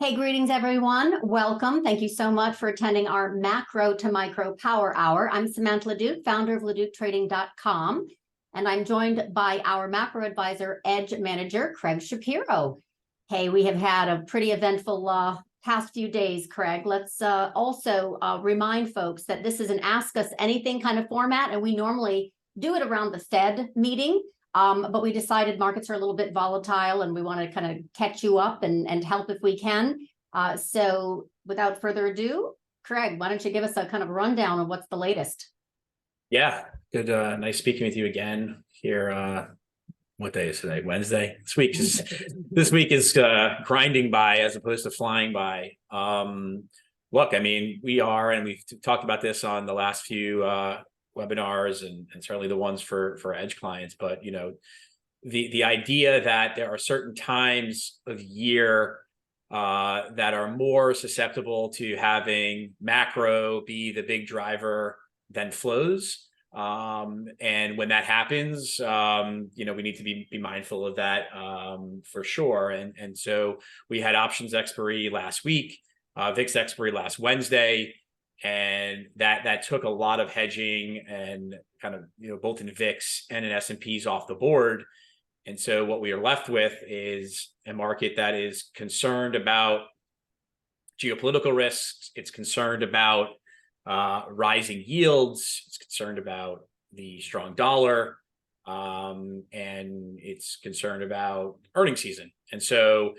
Hey, greetings, everyone. Welcome. Thank you so much for attending our Macro to Micro Power Hour. I'm Samantha LaDuc, founder of LaDucTrading.com, and I'm joined by our MacroAdvisor EDGE manager, Craig Shapiro. Hey, we have had a pretty eventful past few days, Craig. Let's also remind folks that this is an Ask Us Anything kind of format, and we normally do it around the Fed meeting. But we decided markets are a little bit volatile and we want to kind of catch you up and help if we can. So without further ado, Craig, why don't you give us a kind of rundown of what's the latest? Yeah, good. Nice speaking with you again here. What day is today? Wednesday. This week is grinding by as opposed to flying by. Look, I mean, we are, and we've talked about this on the last few webinars and certainly the ones for Edge clients, but you know, the idea that there are certain times of year that are more susceptible to having macro be the big driver than flows. And when that happens, you know, we need to be mindful of that for sure. And so we had options expiry last week, VIX expiry last Wednesday. And that took a lot of hedging and kind of, you know, both in VIX and in S&Ps off the board. And so what we are left with is a market that is concerned about geopolitical risks. It's concerned about rising yields. It's concerned about the strong dollar. And it's concerned about earnings season. And so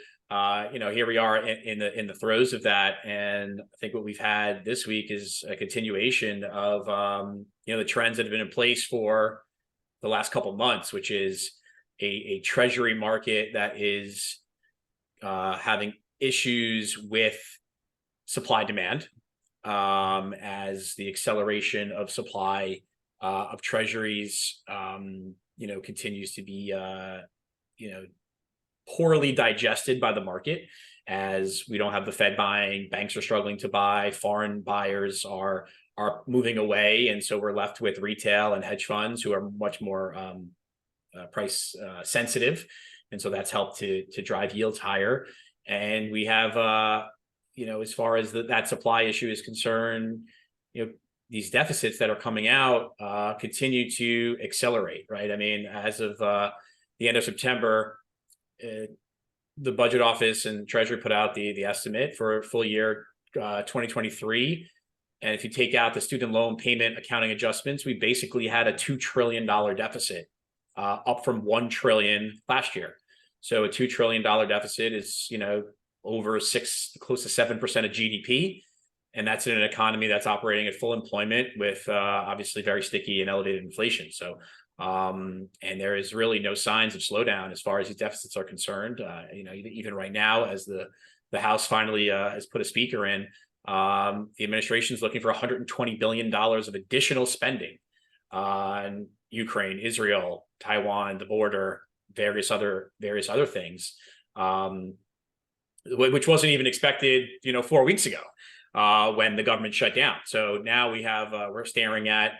you know, here we are in the throes of that, and I think what we've had this week is a continuation of you know, the trends that have been in place for the last couple of months, which is a treasury market that is having issues with supply demand as the acceleration of supply of treasuries you know, continues to be you know, poorly digested by the market, as we don't have the Fed buying, banks are struggling to buy, foreign buyers are moving away, and so we're left with retail and hedge funds who are much more price sensitive, and so that's helped to drive yields higher. And we have you know, as far as that supply issue is concerned, you know, these deficits that are coming out continue to accelerate, right? I mean, as of the end of September, the budget office and Treasury put out the estimate for full year 2023. And if you take out the student loan payment accounting adjustments, we basically had a $2 trillion deficit, up from $1 trillion last year. So a $2 trillion deficit is, you know, over close to 7% of GDP. And that's in an economy that's operating at full employment with obviously very sticky and elevated inflation. So and there is really no signs of slowdown as far as these deficits are concerned. You know, even right now, as the House finally has put a speaker in, the administration is looking for $120 billion of additional spending on Ukraine, Israel, Taiwan, the border, various other things, which wasn't even expected, you know, 4 weeks ago when the government shut down. So now we have we're staring at,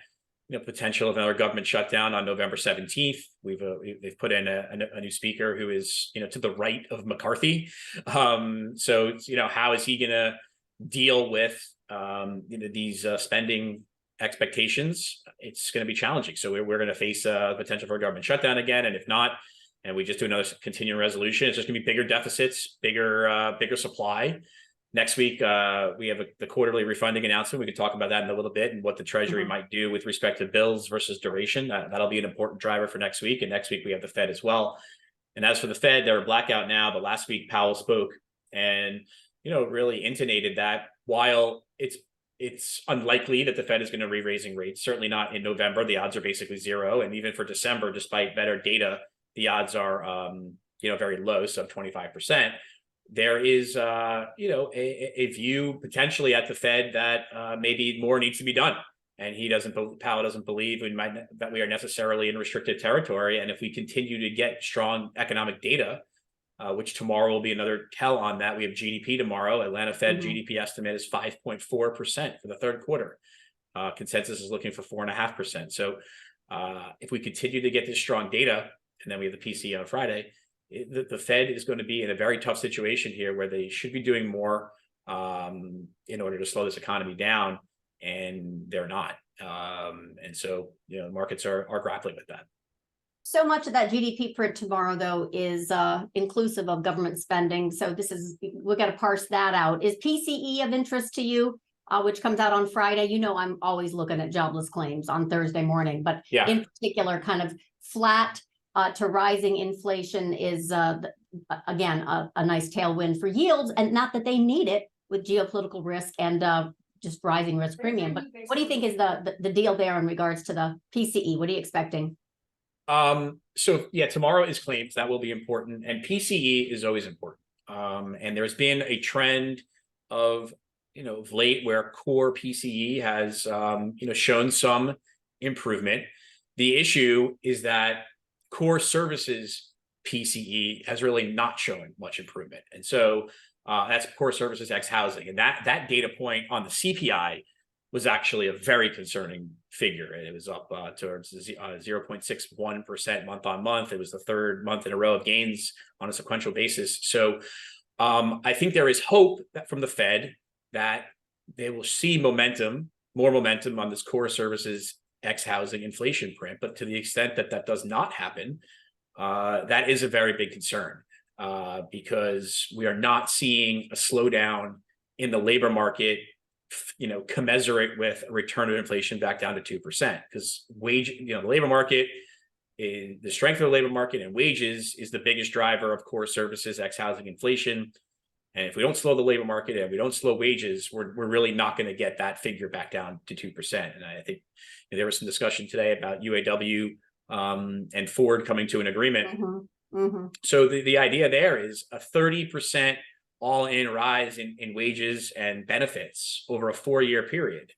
you know, potential of another government shutdown on November 17th. They've put in a new speaker who is, you know, to the right of McCarthy. So, you know, how is he going to deal with, you know, these spending expectations? It's going to be challenging. So we're going to face a potential for a government shutdown again. And if not, and we just do another continuing resolution, it's just going to be bigger deficits, bigger supply. Next week, we have the quarterly refunding announcement. We can talk about that in a little bit and what the Treasury might do with respect to bills versus duration. That'll be an important driver for next week. And next week, we have the Fed as well. And as for the Fed, they're a blackout now. But last week, Powell spoke and, you know, really intonated that while it's unlikely that the Fed is going to be raising rates, certainly not in November, the odds are basically zero. And even for December, despite better data, the odds are, you know, very low, sub 25%. There is, you know, a view potentially at the Fed that maybe more needs to be done, and Powell doesn't believe that we are necessarily in restricted territory. And if we continue to get strong economic data, which tomorrow will be another tell on that, we have GDP tomorrow. Atlanta Fed GDP estimate is 5.4% for the third quarter. Consensus is looking for 4.5%. So if we continue to get this strong data, and then we have the PCE on Friday, the Fed is going to be in a very tough situation here where they should be doing more in order to slow this economy down, and they're not. And so, markets are grappling with that. So much of that GDP print tomorrow, though, is inclusive of government spending. So we've got to parse that out. Is PCE of interest to you, which comes out on Friday? I'm always looking at jobless claims on Thursday morning, but in particular, kind of flat to rising inflation is, again, a nice tailwind for yields, and not that they need it with geopolitical risk and just rising risk premium. But what do you think is the deal there in regards to the PCE? What are you expecting? So tomorrow is claims. That will be important, and PCE is always important. And there's been a trend of late where core PCE has shown some improvement. The issue is that core services PCE has really not shown much improvement, and so that's core services ex housing, and that data point on the CPI was actually a very concerning figure. It was up towards 0.61% month on month. It was the third month in a row of gains on a sequential basis. So I think there is hope that from the Fed that they will see more momentum on this core services ex housing inflation print. But to the extent that that does not happen, that is a very big concern because we are not seeing a slowdown in the labor market commensurate with a return of inflation back down to 2%, because the labor market, the strength of the labor market and wages is the biggest driver of core services ex housing inflation. And if we don't slow the labor market and we don't slow wages, we're really not going to get that figure back down to 2%. And I think there was some discussion today about UAW and Ford coming to an agreement. So the idea there is a 30% all-in rise in wages and benefits over a 4-year period.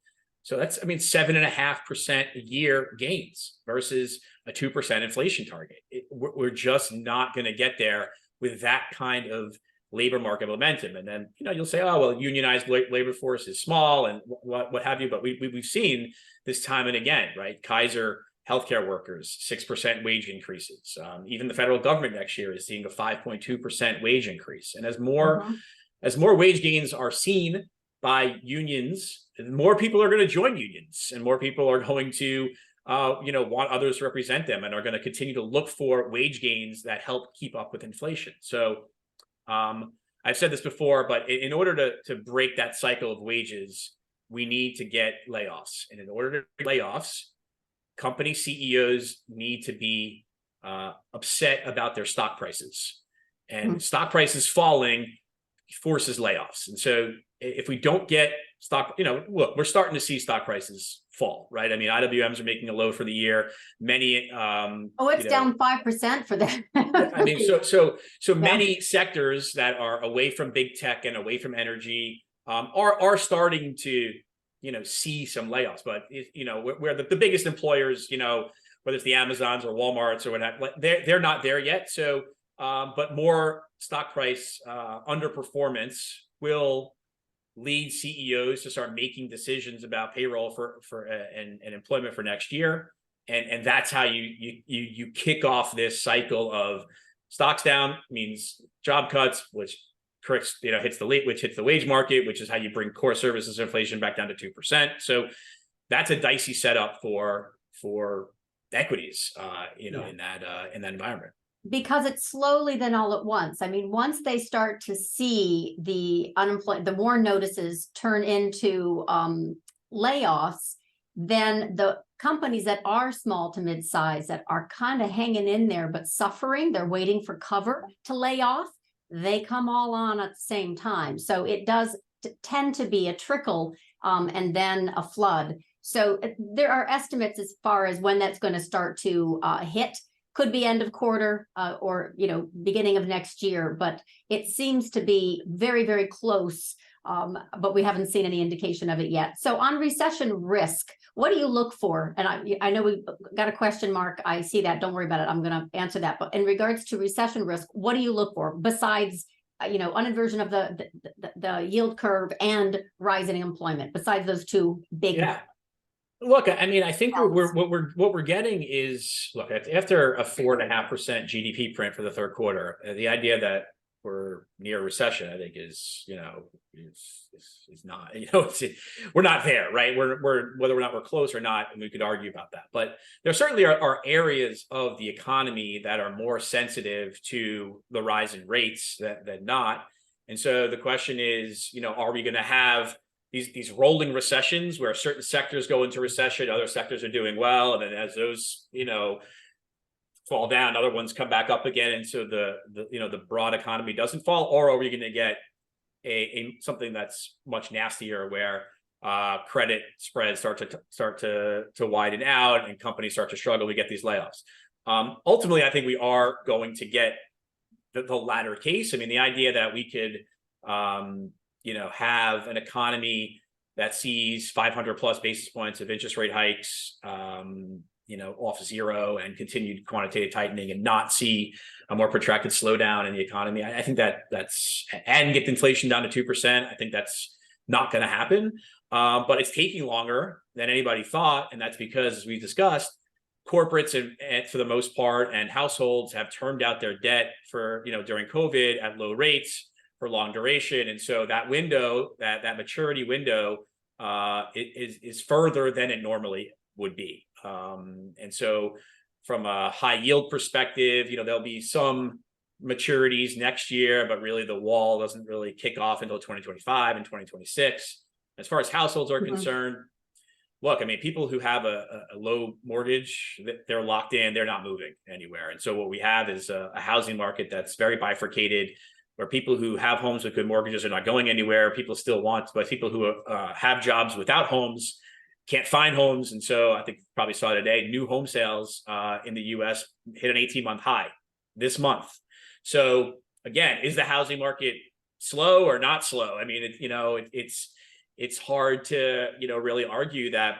So that's, 7.5% a year gains versus a 2% inflation target. We're just not going to get there with that kind of labor market momentum. And then, you'll say, oh, well, unionized labor force is small and what have you. But we've seen this time and again, right? Kaiser healthcare workers, 6% wage increases. Even the federal government next year is seeing a 5.2% wage increase. And as more wage gains are seen by unions, more people are going to join unions, and more people are going to want others to represent them, and are going to continue to look for wage gains that help keep up with inflation. So I've said this before, but in order to break that cycle of wages, we need to get layoffs. And in order to get layoffs, company CEOs need to be upset about their stock prices, and stock prices falling forces layoffs. And so if we don't get stock, look, we're starting to see stock prices fall, right? IWMs are making a low for the year. Many it's down 5% for them. Many sectors that are away from big tech and away from energy are starting to see some layoffs. But where the biggest employers, whether it's the Amazons or Walmarts or whatnot, they're not there yet. So but more stock price underperformance will lead CEOs to start making decisions about payroll and employment for next year, and that's how you kick off this cycle of stocks down means job cuts, which hits the wage market, which is how you bring core services inflation back down to 2%. So that's a dicey setup for equities, in that environment. Because it's slowly then all at once. Once they start to see the WARN notices turn into layoffs, then the companies that are small to mid-size, that are kind of hanging in there but suffering, they're waiting for cover to lay off, they come all on at the same time. So it does tend to be a trickle and then a flood. So there are estimates as far as when that's going to start to hit. Could be end of quarter or beginning of next year, but it seems to be very, very close. But we haven't seen any indication of it yet. So on recession risk, what do you look for? And I know we've got a question mark. I see that. Don't worry about it. I'm going to answer that. But in regards to recession risk, what do you look for besides uninversion of the yield curve and rising employment? Besides those two big. Look, I mean, I think what we're getting is, look, after a 4.5% GDP print for the third quarter, the idea that we're near recession, I think is not, we're not there, right? We're whether or not we're close or not, and we could argue about that. But there certainly are areas of the economy that are more sensitive to the rise in rates than not. And so the question is, are we going to have these rolling recessions where certain sectors go into recession, other sectors are doing well, and then as those fall down, other ones come back up again, and so the broad economy doesn't fall? Or are we going to get something that's much nastier, where credit spreads start to widen out and companies start to struggle? We get these layoffs. Ultimately, I think we are going to get the latter case. I mean, the idea that we could have an economy that sees 500 plus basis points of interest rate hikes, off zero, and continued quantitative tightening, and not see a more protracted slowdown in the economy. I think and get inflation down to 2%. I think that's not going to happen. But it's taking longer than anybody thought. And that's because, as we discussed, corporates and for the most part, and households have termed out their debt for, during COVID at low rates for long duration. And so that window, that maturity window is further than it normally would be. And so from a high yield perspective, there'll be some maturities next year, but really the wall doesn't really kick off until 2025 and 2026. As far as households are concerned, look, I mean, people who have a low mortgage, they're locked in, they're not moving anywhere. And so what we have is a housing market that's very bifurcated, where people who have homes with good mortgages are not going anywhere. People still want, but people who have jobs without homes can't find homes. And so I think you probably saw today, new home sales in the US hit an 18-month high this month. So again, is the housing market slow or not slow? I mean, it's hard to really argue that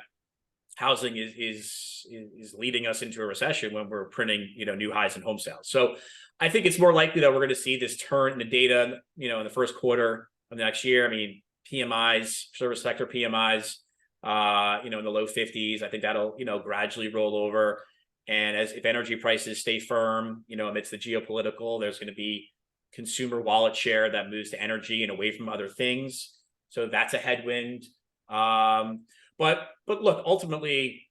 housing is leading us into a recession when we're printing new highs in home sales. So I think it's more likely that we're going to see this turn in the data in the first quarter of next year. I mean, PMIs, service sector PMIs, in the low 50s. I think that'll gradually roll over. And if energy prices stay firm, amidst the geopolitical, there's going to be consumer wallet share that moves to energy and away from other things. So that's a headwind. But look, ultimately,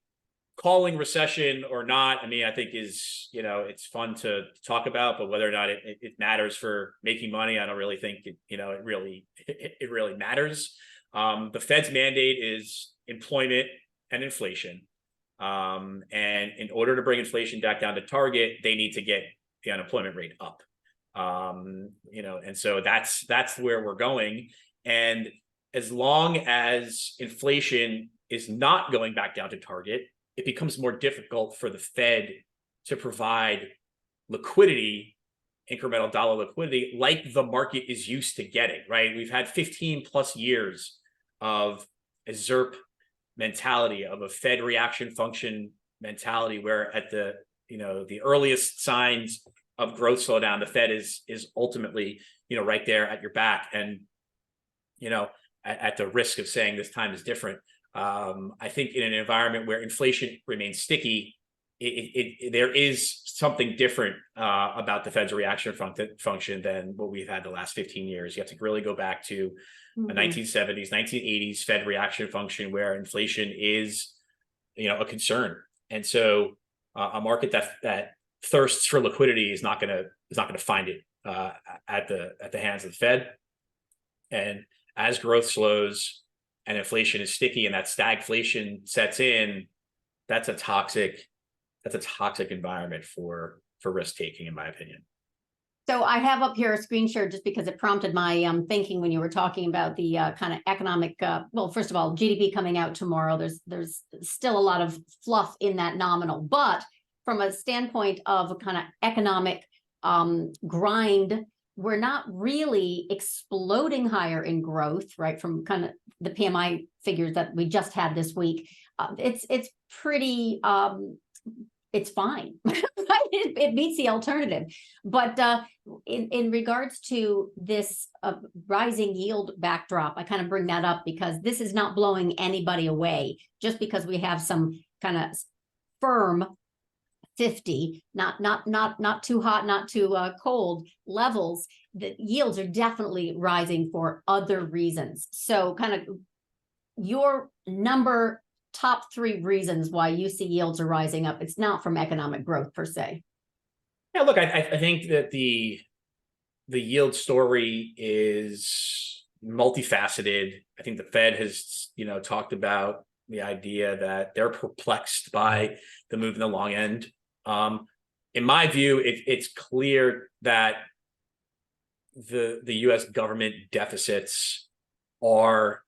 calling recession or not, I mean, I think is, it's fun to talk about, but whether or not it matters for making money, I don't really think it really matters. The Fed's mandate is employment and inflation. And in order to bring inflation back down to target, they need to get the unemployment rate up. And so that's where we're going. And as long as inflation is not going back down to target, it becomes more difficult for the Fed to provide liquidity, incremental dollar liquidity, like the market is used to getting, right? We've had 15 plus years of a ZERP mentality, of a Fed reaction function mentality, where at the earliest signs of growth slowdown, the Fed is ultimately right there at your back. And at the risk of saying this time is different, I think in an environment where inflation remains sticky, there is something different about the Fed's reaction function than what we've had the last 15 years. You have to really go back to the 1970s, 1980s Fed reaction function, where inflation is, a concern. And so a market that thirsts for liquidity is not going to find it at the hands of the Fed. And as growth slows and inflation is sticky and that stagflation sets in, that's a toxic environment for risk taking, in my opinion. So I have up here a screen share just because it prompted my thinking when you were talking about the kind of economic, well, first of all, GDP coming out tomorrow. There's still a lot of fluff in that nominal, but from a standpoint of a kind of economic grind, we're not really exploding higher in growth, right? From kind of the PMI figures that we just had this week. It's pretty it's fine. It meets the alternative. But in regards to this rising yield backdrop, I kind of bring that up because this is not blowing anybody away just because we have some kind of firm 50, not too hot, not too cold levels. The yields are definitely rising for other reasons. So kind of your top 3 reasons why you see yields are rising up. It's not from economic growth per se. Yeah, look, I think that the yield story is multifaceted. I think the Fed has, talked about the idea that they're perplexed by the move in the long end. In my view, it's clear that the U.S. government deficits are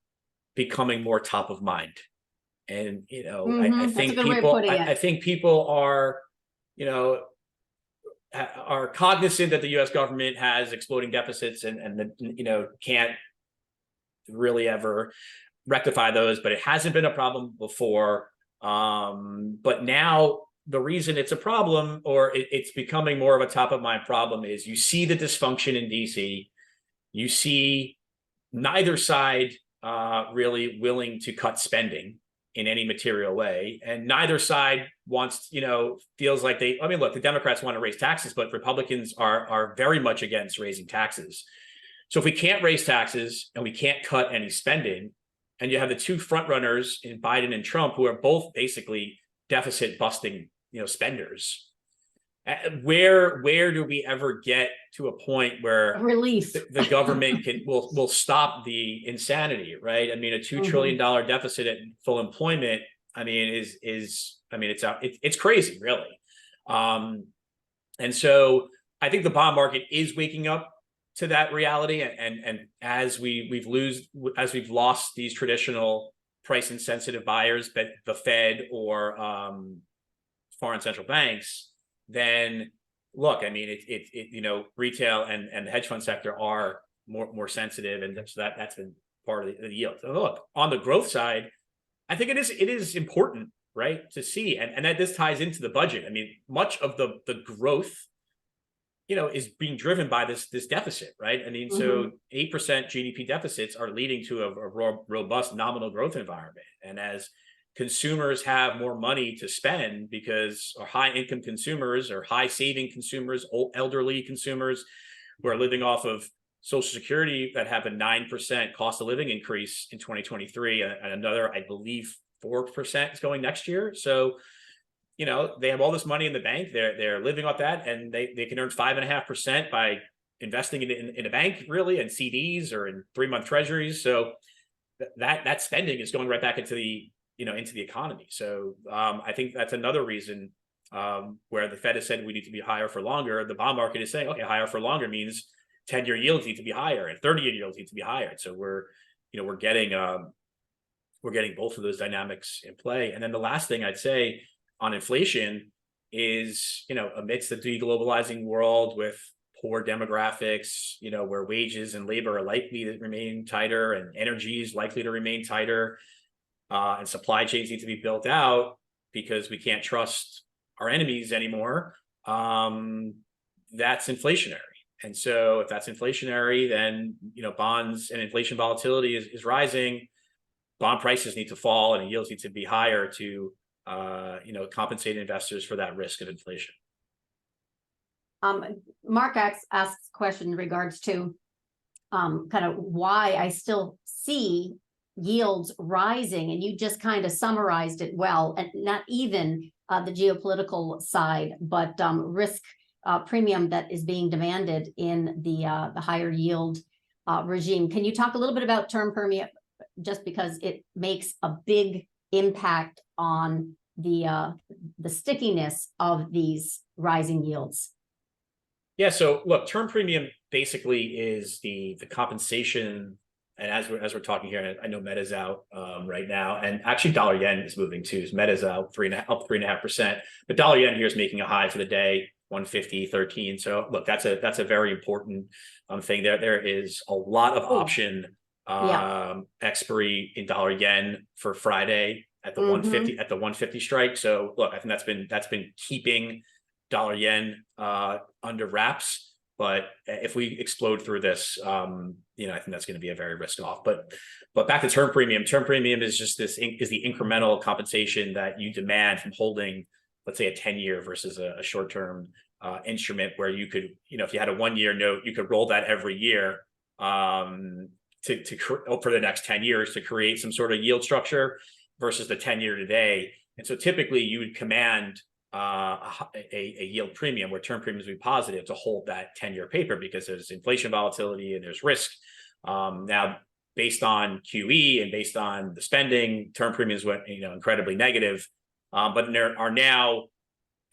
becoming more top of mind. And, I think people are, are cognizant that the U.S. government has exploding deficits and can't really ever rectify those, but it hasn't been a problem before. But now the reason it's a problem, or it's becoming more of a top of mind problem, is you see the dysfunction in DC. You see neither side really willing to cut spending in any material way. And neither side wants, feels like look, the Democrats want to raise taxes, but Republicans are very much against raising taxes. So if we can't raise taxes and we can't cut any spending, and you have the two front runners in Biden and Trump, who are both basically deficit busting, spenders, where do we ever get to a point where relief the government will stop the insanity, right? I mean, a $2 trillion deficit at full employment, it's crazy, really. And so I think the bond market is waking up to that reality, and as we've lost these traditional price insensitive buyers, but the Fed or foreign central banks, then look, retail and the hedge fund sector are more sensitive, and so that's been part of the yield. So look, on the growth side, I think it is important, right, to see, and that this ties into the budget. I mean, much of the growth, is being driven by this deficit, right? I mean, so 8% GDP deficits are leading to a robust nominal growth environment, and as consumers have more money to spend, because our high income consumers or high saving consumers, old elderly consumers who are living off of Social Security that have a 9% cost of living increase in 2023, and another, I believe, 4% is going next year. So, they have all this money in the bank. They're living off that, and they can earn 5.5% by investing in a bank, really, and CDs or in 3-month treasuries. So that spending is going right back into the economy. So I think that's another reason where the Fed has said we need to be higher for longer. The bond market is saying, okay, higher for longer means 10-year yields need to be higher and 30-year yields need to be higher. And so we're getting both of those dynamics in play. And then the last thing I'd say on inflation is, amidst the deglobalizing world with poor demographics, where wages and labor are likely to remain tighter and energy is likely to remain tighter, and supply chains need to be built out because we can't trust our enemies anymore, that's inflationary. And so if that's inflationary, then, bonds and inflation volatility is rising. Bond prices need to fall and yields need to be higher to, compensate investors for that risk of inflation. Mark asks a question in regards to kind of why I still see yields rising, and you just kind of summarized it well, and not even the geopolitical side, but risk premium that is being demanded in the higher yield regime. Can you talk a little bit about term premium, just because it makes a big impact on the stickiness of these rising yields? Yeah, so look, term premium basically is the compensation. And as we're talking here, I know Meta's out right now, and actually dollar yen is moving too. So Meta's out up 3.5%. The dollar yen here is making a high for the day, 150.13. So look, that's a very important thing. There is a lot of option expiry in dollar yen for Friday at the 150 strike. So look, I think that's been keeping dollar yen under wraps. But if we explode through this, I think that's going to be a very risk off. But back to term premium. Term premium is just the incremental compensation that you demand from holding, let's say, a 10-year versus a short-term instrument, where you could, if you had a 1-year note, you could roll that every year for the next 10 years to create some sort of yield structure versus the 10-year today. And so typically you would command a yield premium, where term premiums would be positive, to hold that 10-year paper, because there's inflation volatility and there's risk. Now, based on QE and based on the spending, term premiums went incredibly negative. But there are now,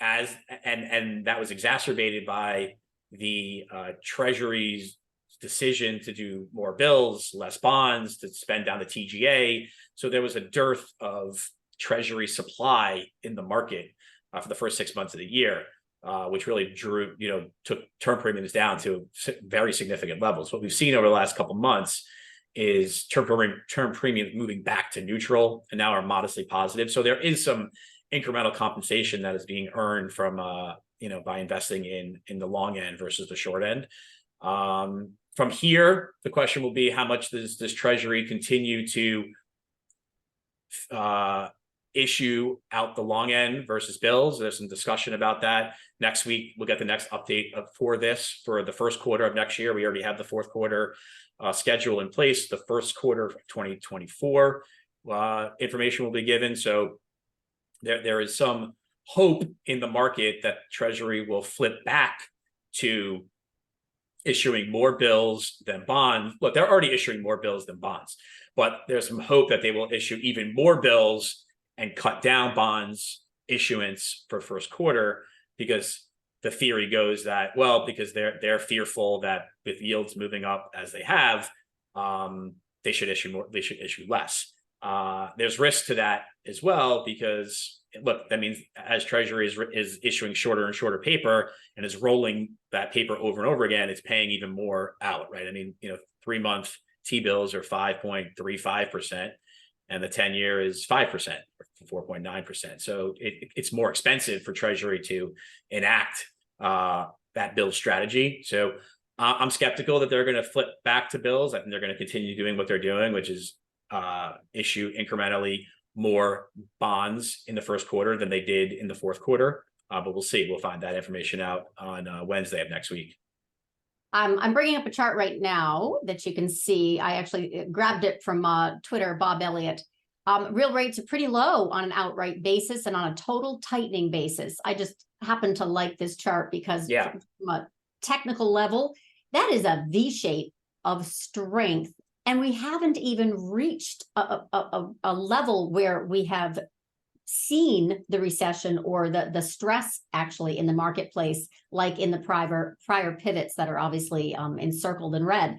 and that was exacerbated by the Treasury's decision to do more bills, less bonds, to spend down the TGA. So there was a dearth of Treasury supply in the market for the first 6 months of the year, which really took term premiums down to very significant levels. What we've seen over the last couple of months is term premiums moving back to neutral and now are modestly positive. So there is some incremental compensation that is being earned from by investing in the long end versus the short end. From here, the question will be, how much does Treasury continue to issue out the long end versus bills? There's some discussion about that. Next week, we'll get the next update for the first quarter of next year. We already have the fourth quarter schedule in place. The first quarter of 2024 information will be given. So there is some hope in the market that Treasury will flip back to issuing more bills than bonds. Look, they're already issuing more bills than bonds, but there's some hope that they will issue even more bills and cut down bonds issuance for first quarter, because the theory goes that, well, because they're fearful that with yields moving up as they have, they should issue more, they should issue less. There's risk to that as well, because look, that means as Treasury is issuing shorter and shorter paper and is rolling that paper over and over again, it's paying even more out, right? I mean, 3-month T-bills are 5.35%. and the 10-year is 5%, or 4.9%. So it's more expensive for Treasury to enact that bill strategy. So I'm skeptical that they're going to flip back to bills. I think they're going to continue doing what they're doing, which is issue incrementally more bonds in the first quarter than they did in the fourth quarter. But we'll see. We'll find that information out on Wednesday of next week. I'm bringing up a chart right now that you can see. I actually grabbed it from Twitter, Bob Elliott. Real rates are pretty low on an outright basis and on a total tightening basis. I just happen to like this chart because from a technical level, that is a V shape of strength. And we haven't even reached a level where we have seen the recession or the stress actually in the marketplace, like in the prior pivots that are obviously encircled in red.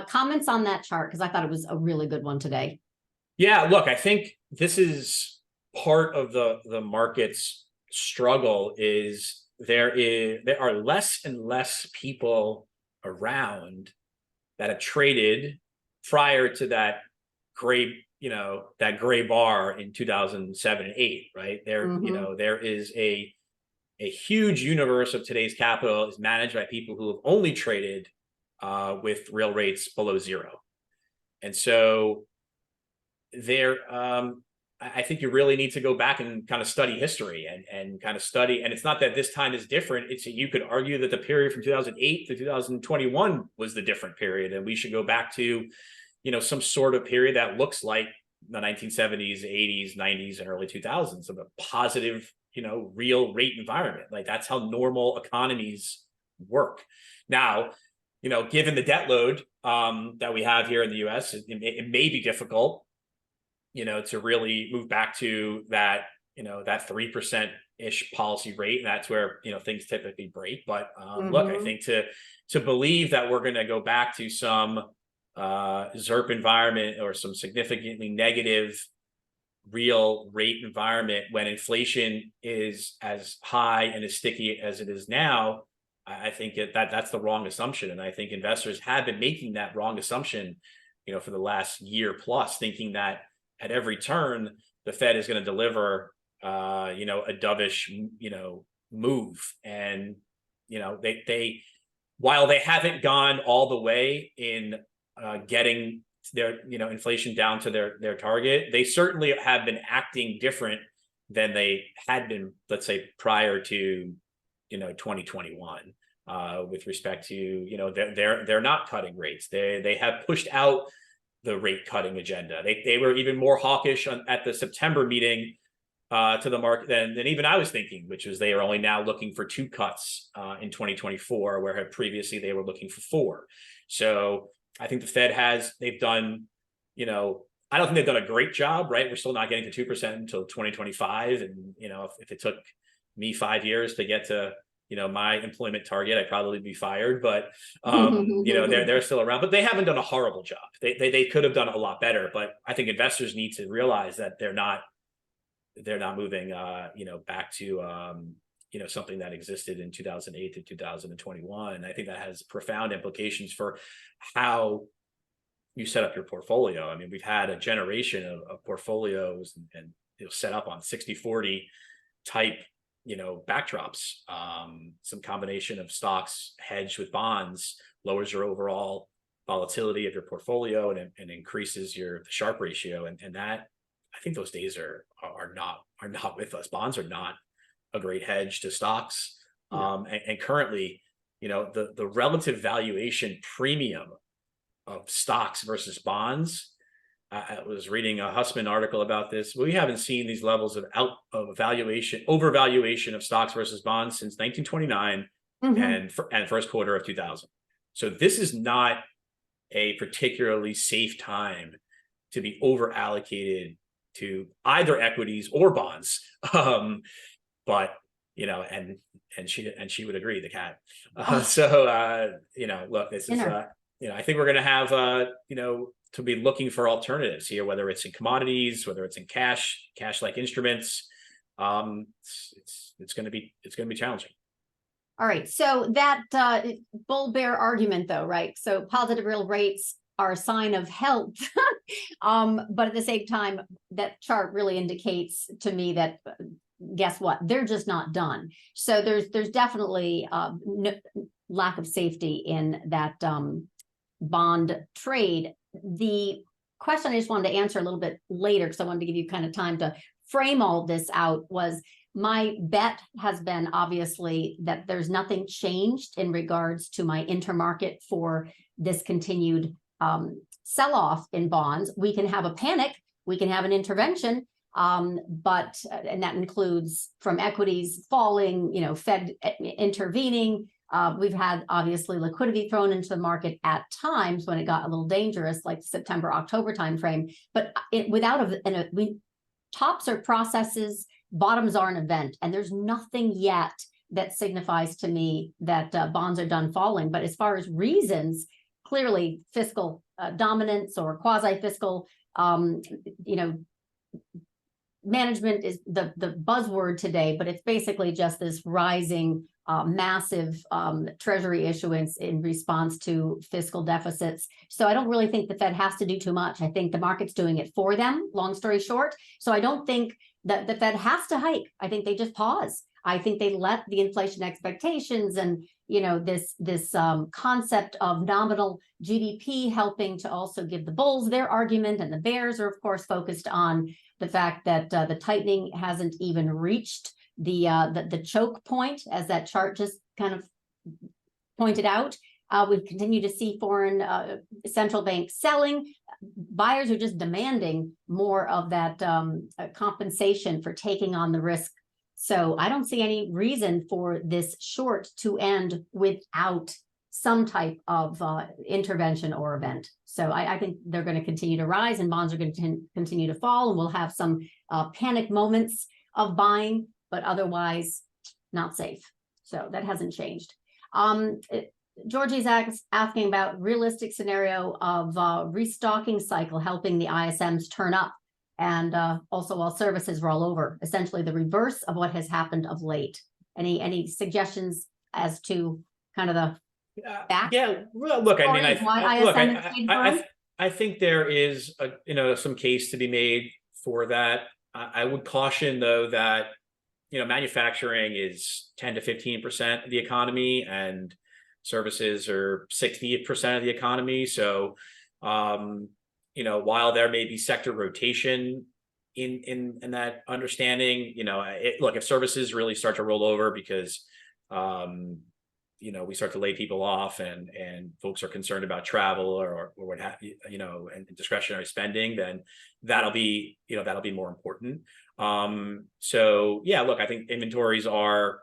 Comments on that chart, because I thought it was a really good one today. Yeah, look, I think this is part of the market's struggle. Is there are less and less people around that have traded prior to that gray bar in 2007 and 8, right? There is a huge universe of today's capital is managed by people who have only traded with real rates below zero. And so I think you really need to go back and kind of study history and kind of study. And it's not that this time is different. You could argue that the period from 2008 to 2021 was the different period. And we should go back to, some sort of period that looks like the 1970s, 80s, 90s, and early 2000s of a positive, real rate environment. Like that's how normal economies work. Now, given the debt load that we have here in the US, it may be difficult, to really move back to that, that 3%-ish policy rate. And that's where, things typically break. But look, I think to believe that we're going to go back to some ZIRP environment or some significantly negative real rate environment when inflation is as high and as sticky as it is now, I think that's the wrong assumption. And I think investors have been making that wrong assumption, for the last year plus, thinking that at every turn, the Fed is going to deliver, you know, a dovish, you know, move. And, you know, they while they haven't gone all the way in getting their, you know, inflation down to their target, they certainly have been acting different than they had been, let's say, prior to, you know, 2021, with respect to, you know, they're not cutting rates. They have pushed out the rate cutting agenda. They were even more hawkish at the September meeting to the market than even I was thinking, which was they are only now looking for 2 cuts in 2024, where previously they were looking for 4. So I think the Fed they've done, you know, I don't think they've done a great job, right? We're still not getting to 2% until 2025. And, you know, if it took me 5 years to get to, you know, my employment target, I'd probably be fired. But, you know, they're still around, but they haven't done a horrible job. They could have done a lot better, but I think investors need to realize that they're not moving, you know, back to, you know, something that existed in 2008 to 2021. I think that has profound implications for how you set up your portfolio. I mean, we've had a generation of portfolios and you know, set up on 60-40 type, you know, backdrops. Some combination of stocks hedged with bonds lowers your overall volatility of your portfolio and increases the Sharpe ratio. And that, I think those days are not with us. Bonds are not a great hedge to stocks. And currently, you know, the relative valuation premium of stocks versus bonds. I was reading a Hussman article about this. We haven't seen these levels of overvaluation of stocks versus bonds since 1929 and first quarter of 2000. So this is not a particularly safe time to be over allocated to either equities or bonds. But you know, and she would agree, the cat. So you know, look, this is you know, I think we're going to have you know, to be looking for alternatives here, whether it's in commodities, whether it's in cash-like instruments. It's going to be challenging. All right. So that bull bear argument, though, right? So positive real rates are a sign of health. But at the same time, that chart really indicates to me that guess what? They're just not done. So there's definitely no lack of safety in that bond trade. The question I just wanted to answer a little bit later, because I wanted to give you kind of time to frame all this out, was my bet has been obviously that there's nothing changed in regards to my intermarket for this continued sell-off in bonds. We can have a panic, we can have an intervention, and that includes from equities falling, you know, Fed intervening. We've had obviously liquidity thrown into the market at times when it got a little dangerous, like September, October timeframe. But tops are processes, bottoms are an event, and there's nothing yet that signifies to me that bonds are done falling. But as far as reasons, clearly fiscal dominance or quasi-fiscal, you know, management is the buzzword today, but it's basically just this rising massive treasury issuance in response to fiscal deficits. So I don't really think the Fed has to do too much. I think the market's doing it for them, long story short. So I don't think that the Fed has to hike. I think they just pause. I think they let the inflation expectations and, you know, this concept of nominal GDP helping to also give the bulls their argument, and the bears are of course focused on the fact that the tightening hasn't even reached the choke point, as that chart just kind of pointed out. We continue to see foreign central banks selling. Buyers are just demanding more of that compensation for taking on the risk. So I don't see any reason for this short to end without some type of intervention or event. So I think they're going to continue to rise and bonds are going to continue to fall, and we'll have some panic moments of buying, but otherwise not safe. So that hasn't changed. Georgie's asking about realistic scenario of restocking cycle helping the ISMs turn up, and also while services roll over, essentially the reverse of what has happened of late. Any suggestions as to kind of the back? Yeah, well, look, I mean, I think there is some case to be made for that. I would caution though that, manufacturing is 10 to 15% of the economy, and services are 60% of the economy. So, while there may be sector rotation in that understanding, look, if services really start to roll over because, we start to lay people off and folks are concerned about travel or what have you, and discretionary spending, then that'll be more important. So yeah, look, I think inventories are,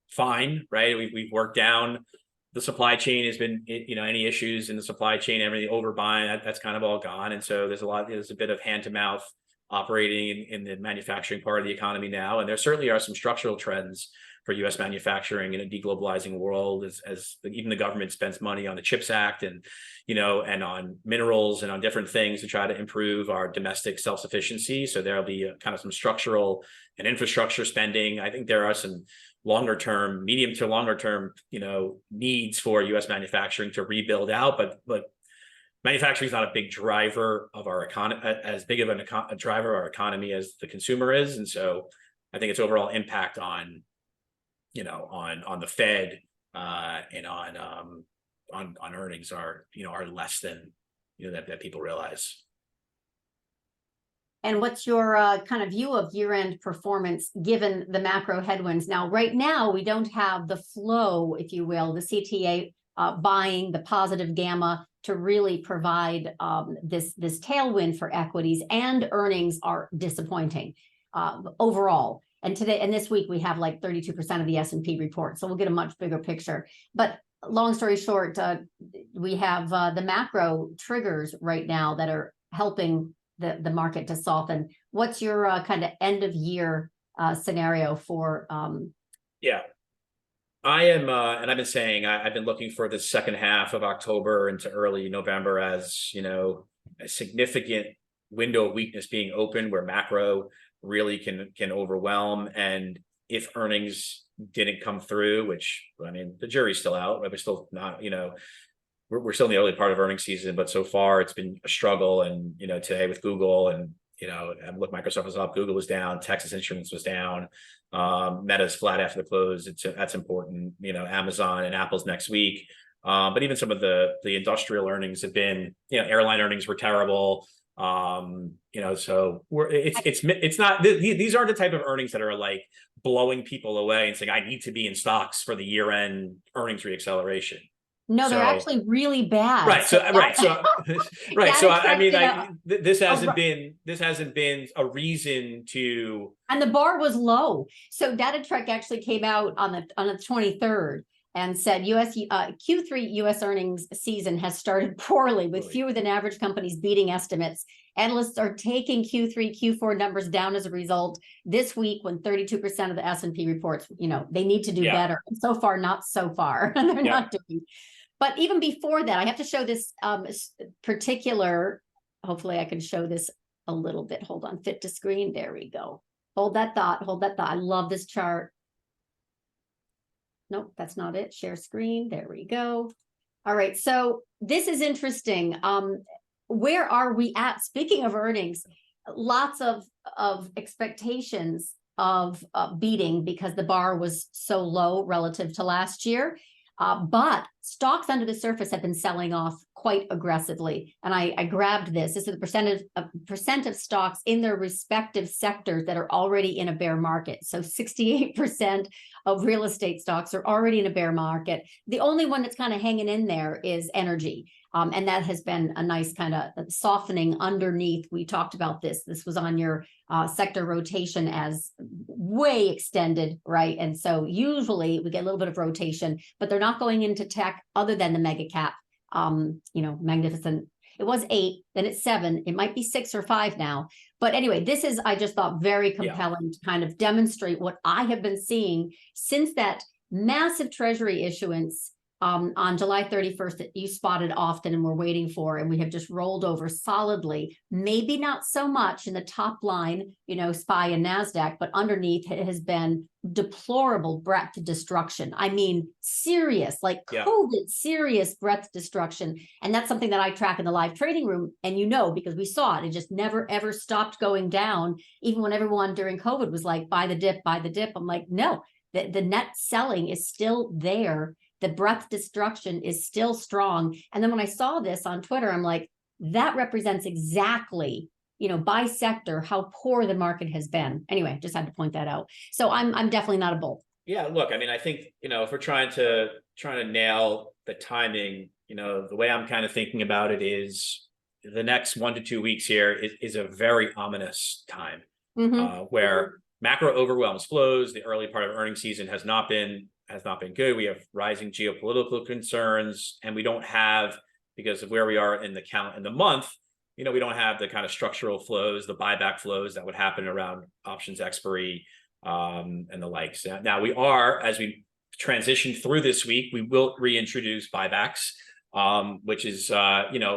fine, right? We've worked down the supply chain. Has been, any issues in the supply chain, everything overbuying, that's kind of all gone. And so there's a bit of hand to mouth operating in the manufacturing part of the economy now. And there certainly are some structural trends for U.S. manufacturing in a deglobalizing world, as even the government spends money on the CHIPS Act and, and on minerals and on different things to try to improve our domestic self-sufficiency. So there'll be kind of some structural and infrastructure spending. I think there are some longer term, medium to longer term, needs for U.S. manufacturing to rebuild out, but manufacturing is not a big driver of our economy, as big of a driver of our economy as the consumer is. And so I think its overall impact on, on the Fed and on earnings are less than, that people realize. And what's your kind of view of year-end performance given the macro headwinds? Now, right now, we don't have the flow, if you will, the CTA buying the positive gamma to really provide this tailwind for equities, and earnings are disappointing overall. And today and this week, we have like 32% of the S&P report. So we'll get a much bigger picture. But long story short, we have the macro triggers right now that are helping the market to soften. What's your kind of end of year scenario for? Yeah, I am, and I've been saying I've been looking for the second half of October into early November as, a significant window of weakness being open where macro really can overwhelm. And if earnings didn't come through, which, I mean, the jury's still out, right? We're still not, we're still in the early part of earnings season, but so far it's been a struggle. And, today with Google and, look, Microsoft was up, Google was down, Texas Instruments was down, Meta's flat after the close. That's important, Amazon and Apple's next week. But even some of the industrial earnings have been, airline earnings were terrible. So it's not, these aren't the type of earnings that are like blowing people away and saying, I need to be in stocks for the year end earnings reacceleration. No, they're actually really bad. Right. So I mean, this hasn't been a reason to. And the bar was low. So DataTrek actually came out on the 23rd and said Q3 US earnings season has started poorly, with fewer than average companies beating estimates. Analysts are taking Q3, Q4 numbers down as a result. This week, when 32% of the S&P reports, they need to do better. And so far, not so far. They're not doing. But even before that, I have to show this particular, hopefully I can show this a little bit. Hold on, fit to screen. There we go. Hold that thought. I love this chart. Nope, that's not it. Share screen. There we go. All right, so this is interesting. Where are we at? Speaking of earnings, lots of expectations of beating because the bar was so low relative to last year. But stocks under the surface have been selling off quite aggressively. And I grabbed this. This is the percent of stocks in their respective sectors that are already in a bear market. So 68% of real estate stocks are already in a bear market. The only one that's kind of hanging in there is energy. And that has been a nice kind of softening underneath. We talked about this. This was on your sector rotation as way extended, right? And so usually we get a little bit of rotation, but they're not going into tech other than the mega cap, magnificent. It was 8, then it's 7. It might be 6 or 5 now. But anyway, this is, I just thought, very compelling to kind of demonstrate what I have been seeing since that massive treasury issuance on July 31st that you spotted often and we're waiting for, and we have just rolled over solidly, maybe not so much in the top line, SPY and NASDAQ, but underneath it has been deplorable breadth destruction. I mean, serious, like COVID, serious breadth destruction. And that's something that I track in the live trading room. And because we saw it, it just never, ever stopped going down. Even when everyone during COVID was like, buy the dip, buy the dip. I'm like, no, the net selling is still there. The breadth destruction is still strong. And then when I saw this on Twitter, I'm like, that represents exactly, by sector, how poor the market has been. Anyway, just had to point that out. So I'm definitely not a bull. Yeah, look, I mean, I think, if we're trying to nail the timing, the way I'm kind of thinking about it is the next 1 to 2 weeks here is a very ominous time where macro overwhelms flows. The early part of earnings season has not been good. We have rising geopolitical concerns, and we don't have, because of where we are in the month, we don't have the kind of structural flows, the buyback flows that would happen around options expiry and the likes. Now we are, as we transition through this week, we will reintroduce buybacks, which is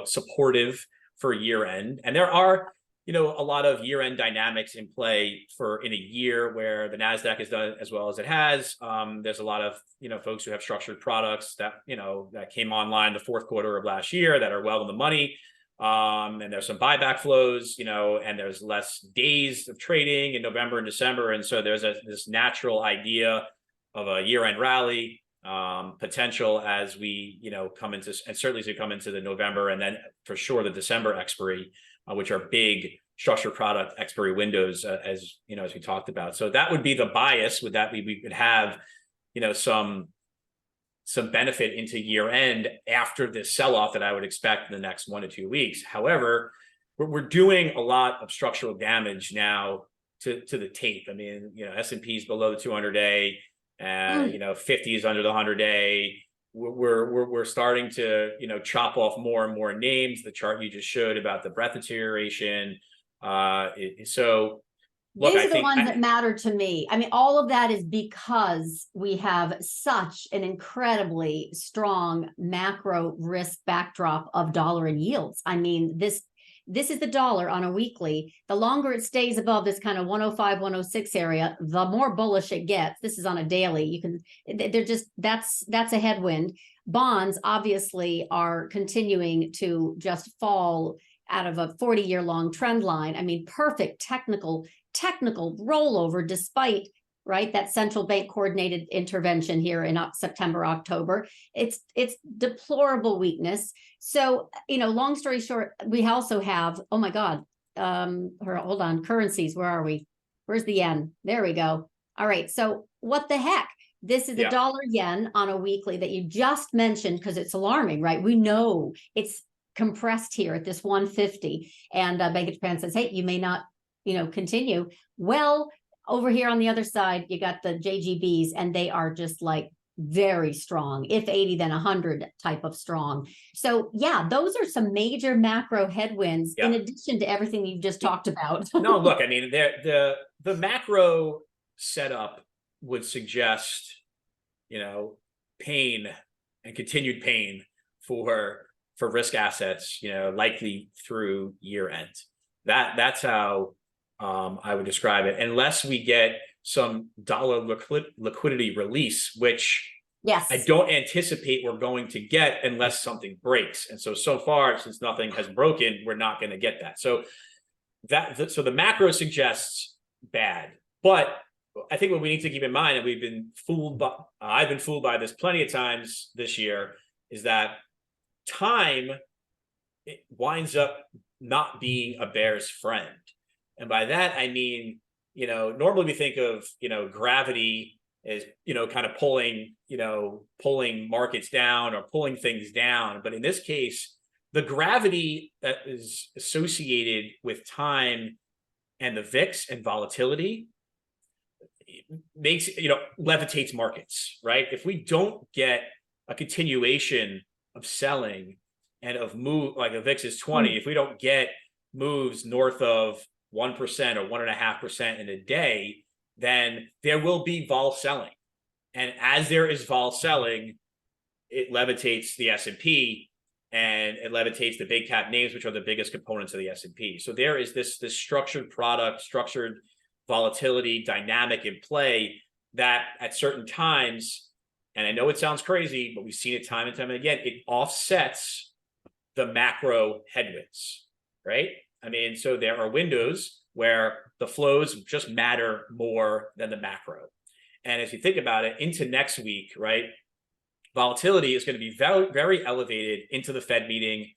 supportive for year end. And there are a lot of year-end dynamics in play in a year where the NASDAQ has done as well as it has. There's a lot of, folks who have structured products that, that came online the fourth quarter of last year that are well in the money. And there's some buyback flows, and there's less days of trading in November and December. And so there's this natural idea of a year-end rally potential as we, come into, and certainly as we come into the November and then for sure the December expiry, which are big structured product expiry windows, as we talked about. So that would be the bias. Would that be we could have, some benefit into year end after this sell-off that I would expect in the next 1 to 2 weeks. However, we're doing a lot of structural damage now to the tape. I mean, S&P is below the 200-day, 50 is under the 100-day. We're starting to chop off more and more names. The chart you just showed about the breadth deterioration. So look, these are the ones that matter to me. I mean, all of that is because we have such an incredibly strong macro risk backdrop of dollar and yields. I mean, this is the dollar on a weekly. The longer it stays above this kind of 105, 106 area, the more bullish it gets. This is on a daily. That's a headwind. Bonds obviously are continuing to just fall out of a 40-year long trend line. I mean, perfect technical rollover despite that central bank coordinated intervention here in September, October. It's deplorable weakness. So, long story short, we also have, oh my God, hold on, currencies, where are we? Where's the yen? There we go. All right, so what the heck? This is the dollar yen on a weekly that you just mentioned because it's alarming, right? We know it's compressed here at this 150, and Bank of Japan says, hey, you may not continue. Well, over here on the other side, you got the JGBs, and they are just like very strong. If 80, then 100 type of strong. So yeah, those are some major macro headwinds in addition to everything you've just talked about. No, look, I mean, the macro setup would suggest, pain and continued pain for risk assets, likely through year end. That's how I would describe it, unless we get some dollar liquidity release, which I don't anticipate we're going to get unless something breaks. And so far, since nothing has broken, we're not going to get that. So the macro suggests bad, but I think what we need to keep in mind, and I've been fooled by this plenty of times this year, is that time, it winds up not being a bear's friend. And by that, I mean, normally we think of, gravity as, kind of pulling markets down or pulling things down. But in this case, the gravity that is associated with time and the VIX and volatility makes, levitates markets, right? If we don't get a continuation of selling and of move, like a VIX is 20, if we don't get moves north of 1% or 1.5% in a day, then there will be vol selling. And as there is vol selling, it levitates the S&P, and it levitates the big cap names, which are the biggest components of the S&P. So there is this structured product, structured volatility dynamic in play that at certain times, and I know it sounds crazy, but we've seen it time and time again, it offsets the macro headwinds, right? I mean, so there are windows where the flows just matter more than the macro. And if you think about it, into next week, right, volatility is going to be very, very elevated into the Fed meeting,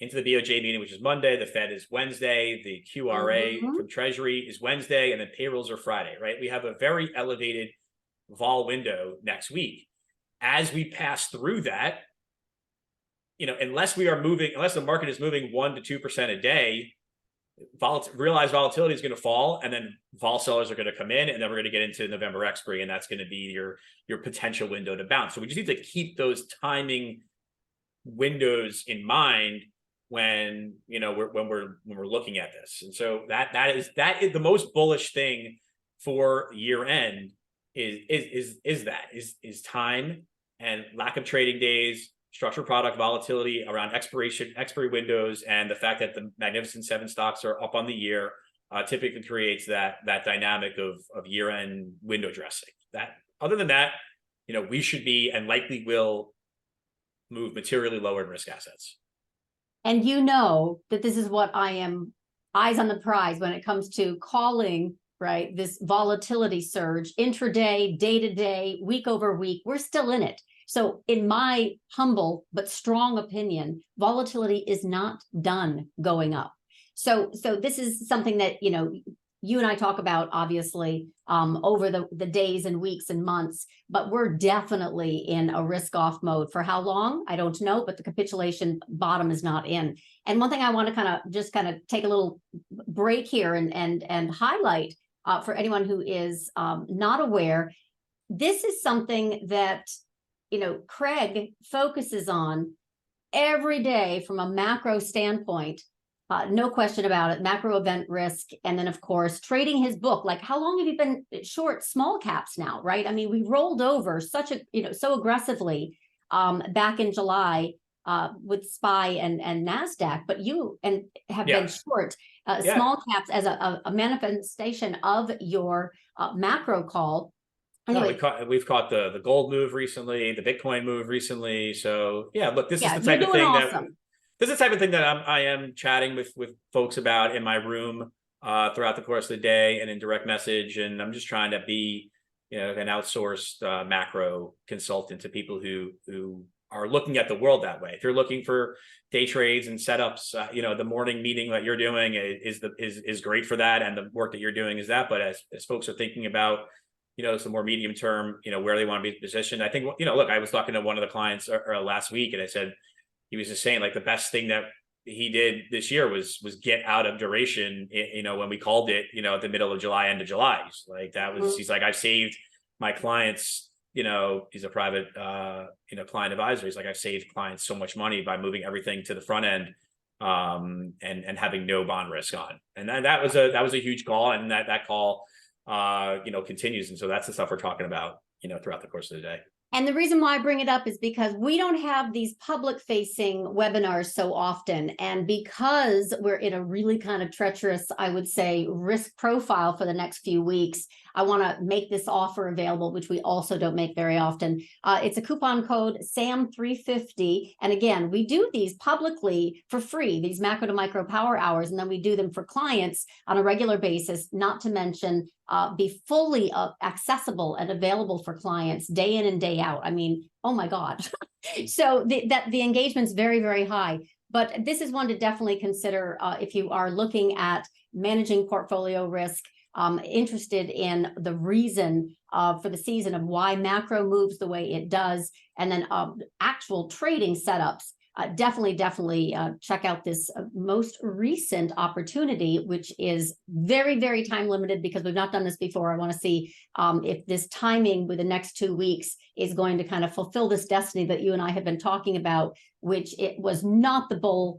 into the BOJ meeting, which is Monday. The Fed is Wednesday. The QRA from Treasury is Wednesday, and then payrolls are Friday, right? We have a very elevated vol window next week. As we pass through that, unless the market is moving 1% to 2% a day, realized volatility is going to fall, and then vol sellers are going to come in, and then we're going to get into November expiry, and that's going to be your potential window to bounce. So we just need to keep those timing windows in mind when we're looking at this. And so that is the most bullish thing for year end is time and lack of trading days, structured product volatility around expiry windows, and the fact that the Magnificent Seven stocks are up on the year typically creates that dynamic of year-end window dressing. That, other than that, we should be and likely will move materially lower in risk assets. And that this is what I am eyes on the prize when it comes to calling, right, this volatility surge intraday, day to day, week over week. We're still in it. So in my humble but strong opinion, volatility is not done going up. So this is something that, you and I talk about, obviously, over the days and weeks and months, but we're definitely in a risk off mode. For how long? I don't know, but the capitulation bottom is not in. And one thing I want to kind of take a little break here and highlight for anyone who is not aware, this is something that Craig focuses on every day from a macro standpoint, no question about it, macro event risk. And then, of course, trading his book. Like, how long have you been short small caps now, right? I mean, we rolled over so aggressively back in July with SPY and NASDAQ, but you have been short small caps as a manifestation of your macro call. Anyway. No, we've caught the gold move recently, the Bitcoin move recently. So look, this is the type of thing that I am chatting with folks about in my room throughout the course of the day and in direct message. And I'm just trying to be, an outsourced macro consultant to people who are looking at the world that way. If you're looking for day trades and setups, the morning meeting that you're doing is great for that, and the work that you're doing is that. But as folks are thinking about some more medium term, where they want to be positioned. I think, look, I was talking to one of the clients last week, and I said, he was just saying, like, the best thing that he did this year was get out of duration, when we called it, at the middle of July, end of July. He's like, I've saved my clients, he's a private, client advisor. He's like, I've saved clients so much money by moving everything to the front end, and having no bond risk on. And that was a huge call, and that call, continues. And so that's the stuff we're talking about, throughout the course of the day. And the reason why I bring it up is because we don't have these public-facing webinars so often. And because we're in a really kind of treacherous, I would say, risk profile for the next few weeks, I want to make this offer available, which we also don't make very often. It's a coupon code SAM350. And again, we do these publicly for free, these macro to micro power hours, and then we do them for clients on a regular basis, not to mention be fully accessible and available for clients day in and day out. I mean, oh my God. So the engagement's very, very high. But this is one to definitely consider if you are looking at managing portfolio risk, interested in the reason for the season of why macro moves the way it does, and then actual trading setups. Definitely check out this most recent opportunity, which is very, very time limited because we've not done this before. I want to see if this timing with the next 2 weeks is going to kind of fulfill this destiny that you and I have been talking about, which it was not the bull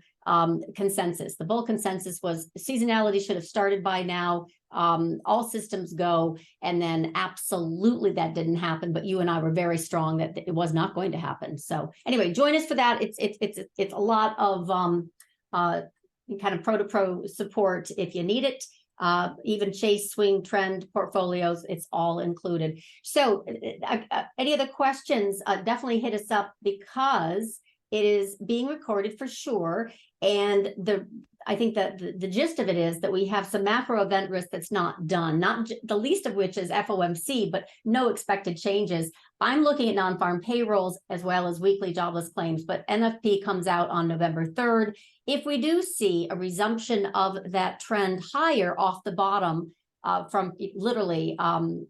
consensus. The bull consensus was seasonality should have started by now. All systems go, and then absolutely that didn't happen. But you and I were very strong that it was not going to happen. So anyway, join us for that. It's a lot of kind of pro support if you need it. Even chase swing trend portfolios, it's all included. So any other questions, definitely hit us up, because it is being recorded for sure. And I think that the gist of it is that we have some macro event risk that's not done, not the least of which is FOMC, but no expected changes. I'm looking at non-farm payrolls as well as weekly jobless claims, but NFP comes out on November 3rd. If we do see a resumption of that trend higher off the bottom from literally,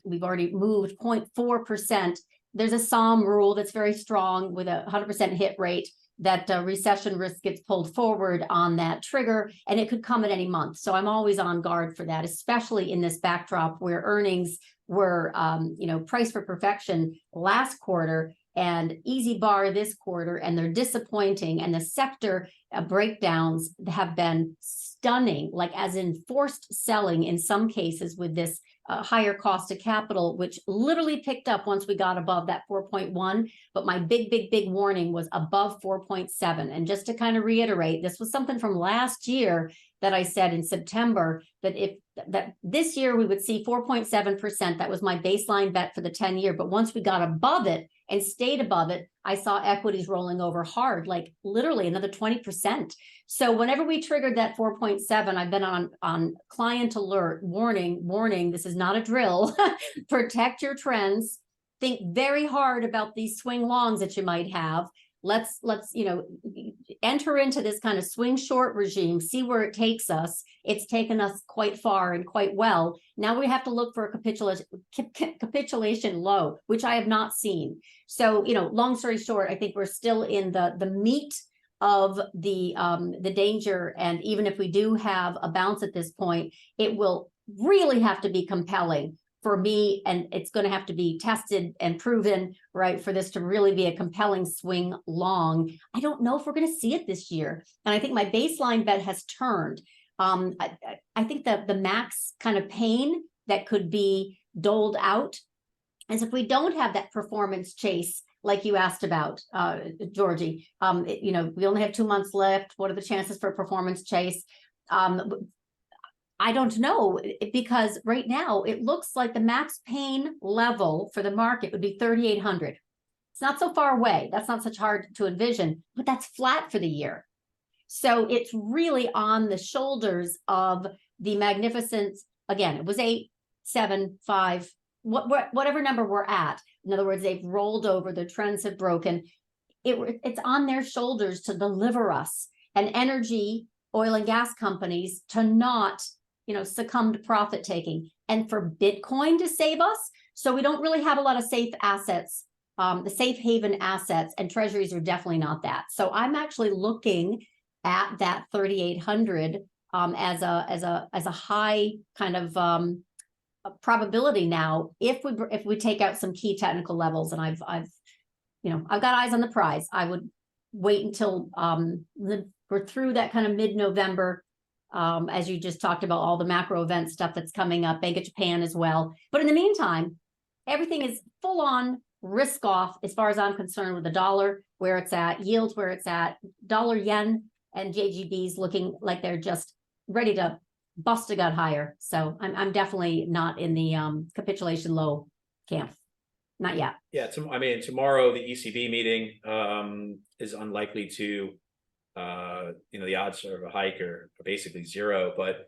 we've already moved 0.4%. There's a SOM rule that's very strong with a 100% hit rate, that recession risk gets pulled forward on that trigger, and it could come at any month. So I'm always on guard for that, especially in this backdrop where earnings were, priced for perfection last quarter and easy bar this quarter, and they're disappointing. And the sector breakdowns have been stunning, like as in forced selling in some cases with this higher cost of capital, which literally picked up once we got above that 4.1. But my big warning was above 4.7. And just to kind of reiterate, this was something from last year that I said in September, that this year we would see 4.7%. That was my baseline bet for the 10-year. But once we got above it and stayed above it, I saw equities rolling over hard, like literally another 20%. So whenever we triggered that 4.7, I've been on client alert, warning, this is not a drill. Protect your trends. Think very hard about these swing longs that you might have. Let's enter into this kind of swing short regime, see where it takes us. It's taken us quite far and quite well. Now we have to look for a capitulation low, which I have not seen. So, long story short, I think we're still in the meat of the danger. And even if we do have a bounce at this point, it will really have to be compelling for me, and it's going to have to be tested and proven, right, for this to really be a compelling swing long. I don't know if we're going to see it this year. And I think my baseline bet has turned. I think that the max kind of pain that could be doled out is if we don't have that performance chase, like you asked about, Georgie. We only have 2 months left. What are the chances for a performance chase? I don't know, because right now it looks like the max pain level for the market would be 3,800. It's not so far away. That's not such hard to envision, but that's flat for the year. So it's really on the shoulders of the magnificent, again, it was 8, 7, 5, whatever number we're at. In other words, they've rolled over, the trends have broken. It's on their shoulders to deliver us, and energy, oil and gas companies to not succumb to profit taking, and for Bitcoin to save us. So we don't really have a lot of safe assets, the safe haven assets, and treasuries are definitely not that. So I'm actually looking at that 3,800 as a high kind of probability now, if we take out some key technical levels. And I've got eyes on the prize. I would wait until we're through that kind of mid-November. As you just talked about, all the macro event stuff that's coming up, Bank of Japan as well. But in the meantime, everything is full on risk off as far as I'm concerned, with the dollar where it's at, yields where it's at, dollar yen and JGBs looking like they're just ready to bust a gut higher. So I'm definitely not in the capitulation low camp. Not yet. Yeah, tomorrow the ECB meeting is unlikely to the odds of a hike are basically zero. But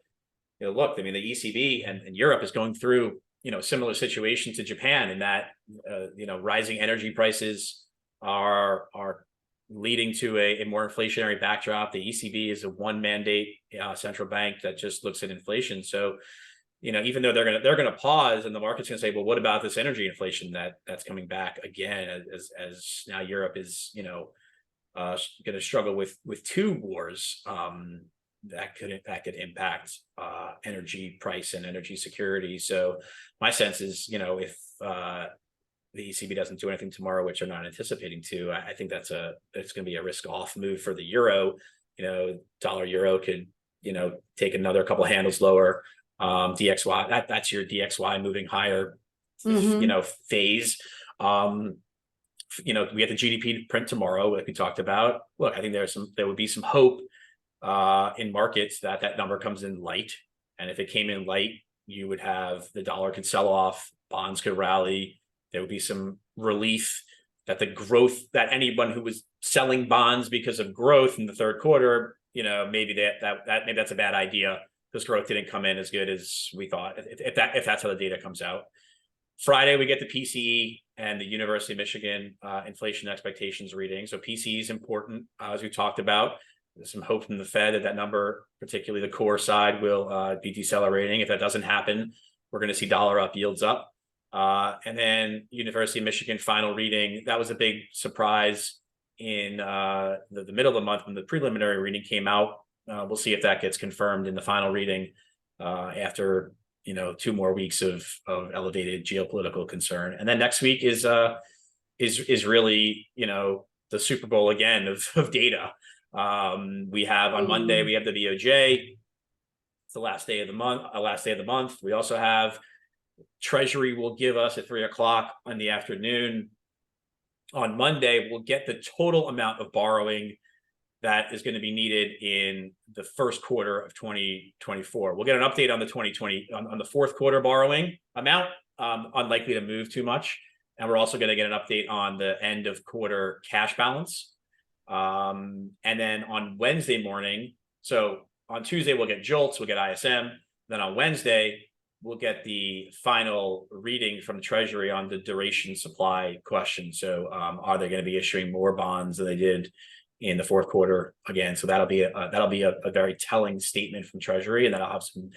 look, the ECB and Europe is going through similar situation to Japan, in that rising energy prices are leading to a more inflationary backdrop. The ECB is a one mandate central bank that just looks at inflation. So even though they're gonna pause, and the market's gonna say, well, what about this energy inflation that's coming back again, as now Europe is going to struggle with two wars that could impact energy price and energy security. So my sense is, if the ECB doesn't do anything tomorrow, which they're not anticipating to, I think it's going to be a risk off move for the euro. dollar euro could, take another couple handles lower. DXY, that's your DXY moving higher, phase. We have the GDP print tomorrow, like we talked about. Look, I think there would be some hope in markets that number comes in light. And if it came in light, you would have the dollar could sell off, bonds could rally. There would be some relief that the growth, that anyone who was selling bonds because of growth in the third quarter, maybe maybe that's a bad idea because growth didn't come in as good as we thought. If that's how the data comes out. Friday, we get the PCE and the University of Michigan inflation expectations reading. So PCE is important, as we talked about. There's some hope from the Fed that number, particularly the core side, will be decelerating. If that doesn't happen, we're going to see dollar up, yields up. And then University of Michigan final reading, that was a big surprise in the middle of the month when the preliminary reading came out. We'll see if that gets confirmed in the final reading after 2 more weeks of elevated geopolitical concern. And then next week is really the Super Bowl again of data. We have on Monday we have the BOJ. It's the last day of the month. We also have Treasury will give us at 3 o'clock in the afternoon. On Monday, we'll get the total amount of borrowing that is going to be needed in the first quarter of 2024. We'll get an update on the fourth quarter borrowing amount, unlikely to move too much. And we're also going to get an update on the end of quarter cash balance. And then on Wednesday morning, so on Tuesday, we'll get JOLTS, we'll get ISM. Then on Wednesday, we'll get the final reading from Treasury on the duration supply question. So are they going to be issuing more bonds than they did in the fourth quarter again? So that'll be a very telling statement from Treasury, and that'll have some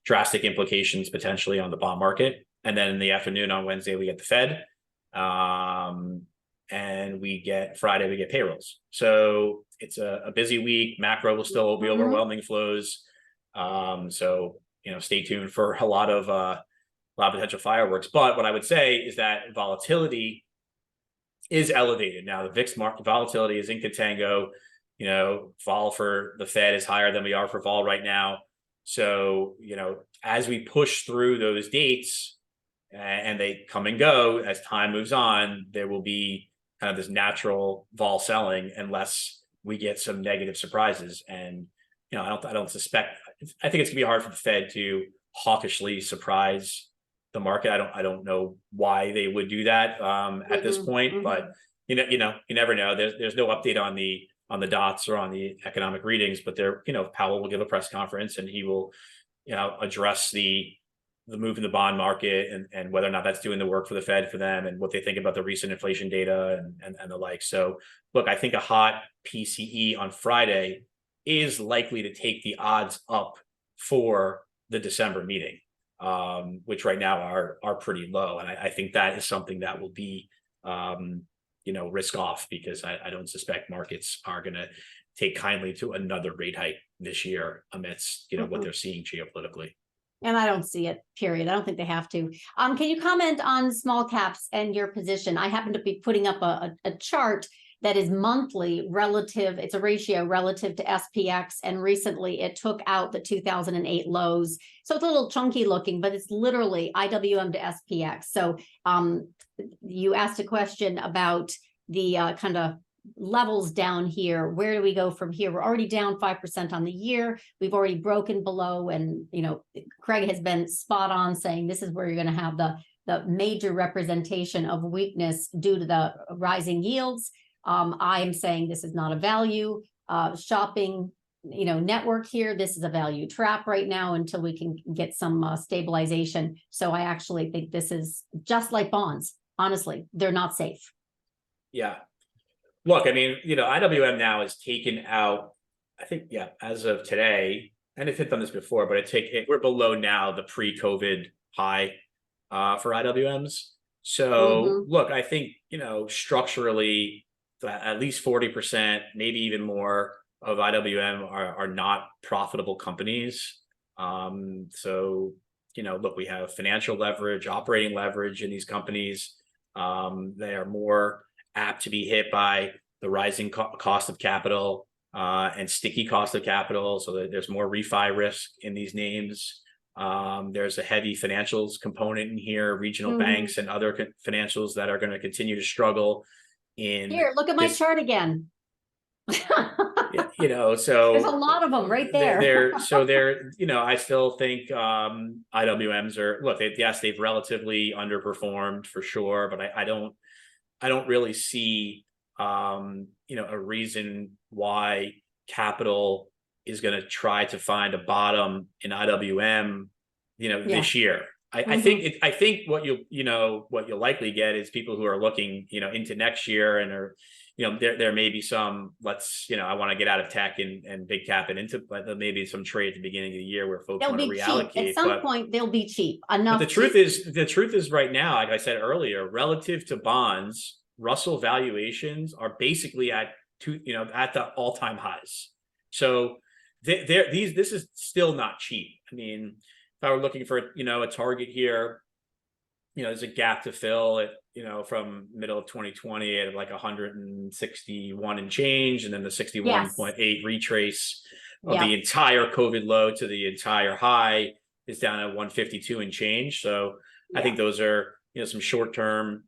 drastic implications potentially on the bond market. And then in the afternoon on Wednesday, we get the Fed. And Friday, we get payrolls. So it's a busy week. Macro will still be overwhelming flows. So, stay tuned for a lot of potential fireworks. But what I would say is that volatility is elevated. Now, the VIX market volatility is in contango. Vol for the Fed is higher than we are for vol right now. So, as we push through those dates and they come and go, as time moves on, there will be kind of this natural vol selling unless we get some negative surprises. And, I don't suspect, I think it's gonna be hard for the Fed to hawkishly surprise the market. I don't know why they would do that at this point, but you never know. There's no update on the dots or on the economic readings, but Powell will give a press conference and he will, address the move in the bond market and whether or not that's doing the work for the Fed for them and what they think about the recent inflation data and the like. So look, I think a hot PCE on Friday is likely to take the odds up for the December meeting, which right now are pretty low. And I think that is something that will be, risk off, because I don't suspect markets are going to take kindly to another rate hike this year amidst, what they're seeing geopolitically. And I don't see it, period. I don't think they have to. Can you comment on small caps and your position? I happen to be putting up a chart that is monthly relative. It's a ratio relative to SPX. And recently it took out the 2008 lows. So it's a little chunky looking, but it's literally IWM to SPX. So you asked a question about the kind of levels down here. Where do we go from here? We're already down 5% on the year. We've already broken below, and Craig has been spot on saying this is where you're going to have the major representation of weakness due to the rising yields. I am saying this is not a value shopping network here. This is a value trap right now until we can get some stabilization. So I actually think this is just like bonds. Honestly, they're not safe. Yeah. Look, I mean, IWM now has taken out, I think, as of today, and it had done this before, but we're below now the pre-COVID high for IWMs. So look, I think, structurally, at least 40%, maybe even more of IWM are not profitable companies. So, look, we have financial leverage, operating leverage in these companies. They are more apt to be hit by the rising cost of capital. and sticky cost of capital. So that there's more refi risk in these names. There's a heavy financials component in here, regional banks and other financials that are going to continue to struggle in Here, look at my chart again. So there's a lot of them right there. I still think IWMs are, look, they've relatively underperformed for sure, but I don't really see a reason why capital is going to try to find a bottom in IWM this year. I think what you'll likely get is people who are looking into next year and are there may be some I want to get out of tech and big cap and into, but there may be some trade at the beginning of the year where folks want to reallocate. Cheap. At some point they'll be cheap enough. But the truth is right now, like I said earlier, relative to bonds, Russell valuations are basically at the all-time highs. So this is still not cheap. I mean, if I were looking for a target here, there's a gap to fill at from middle of 2020 at like 161 and change, and then the 61.8 retrace of the entire COVID low to the entire high is down at 152 and change. So I think those are some short-term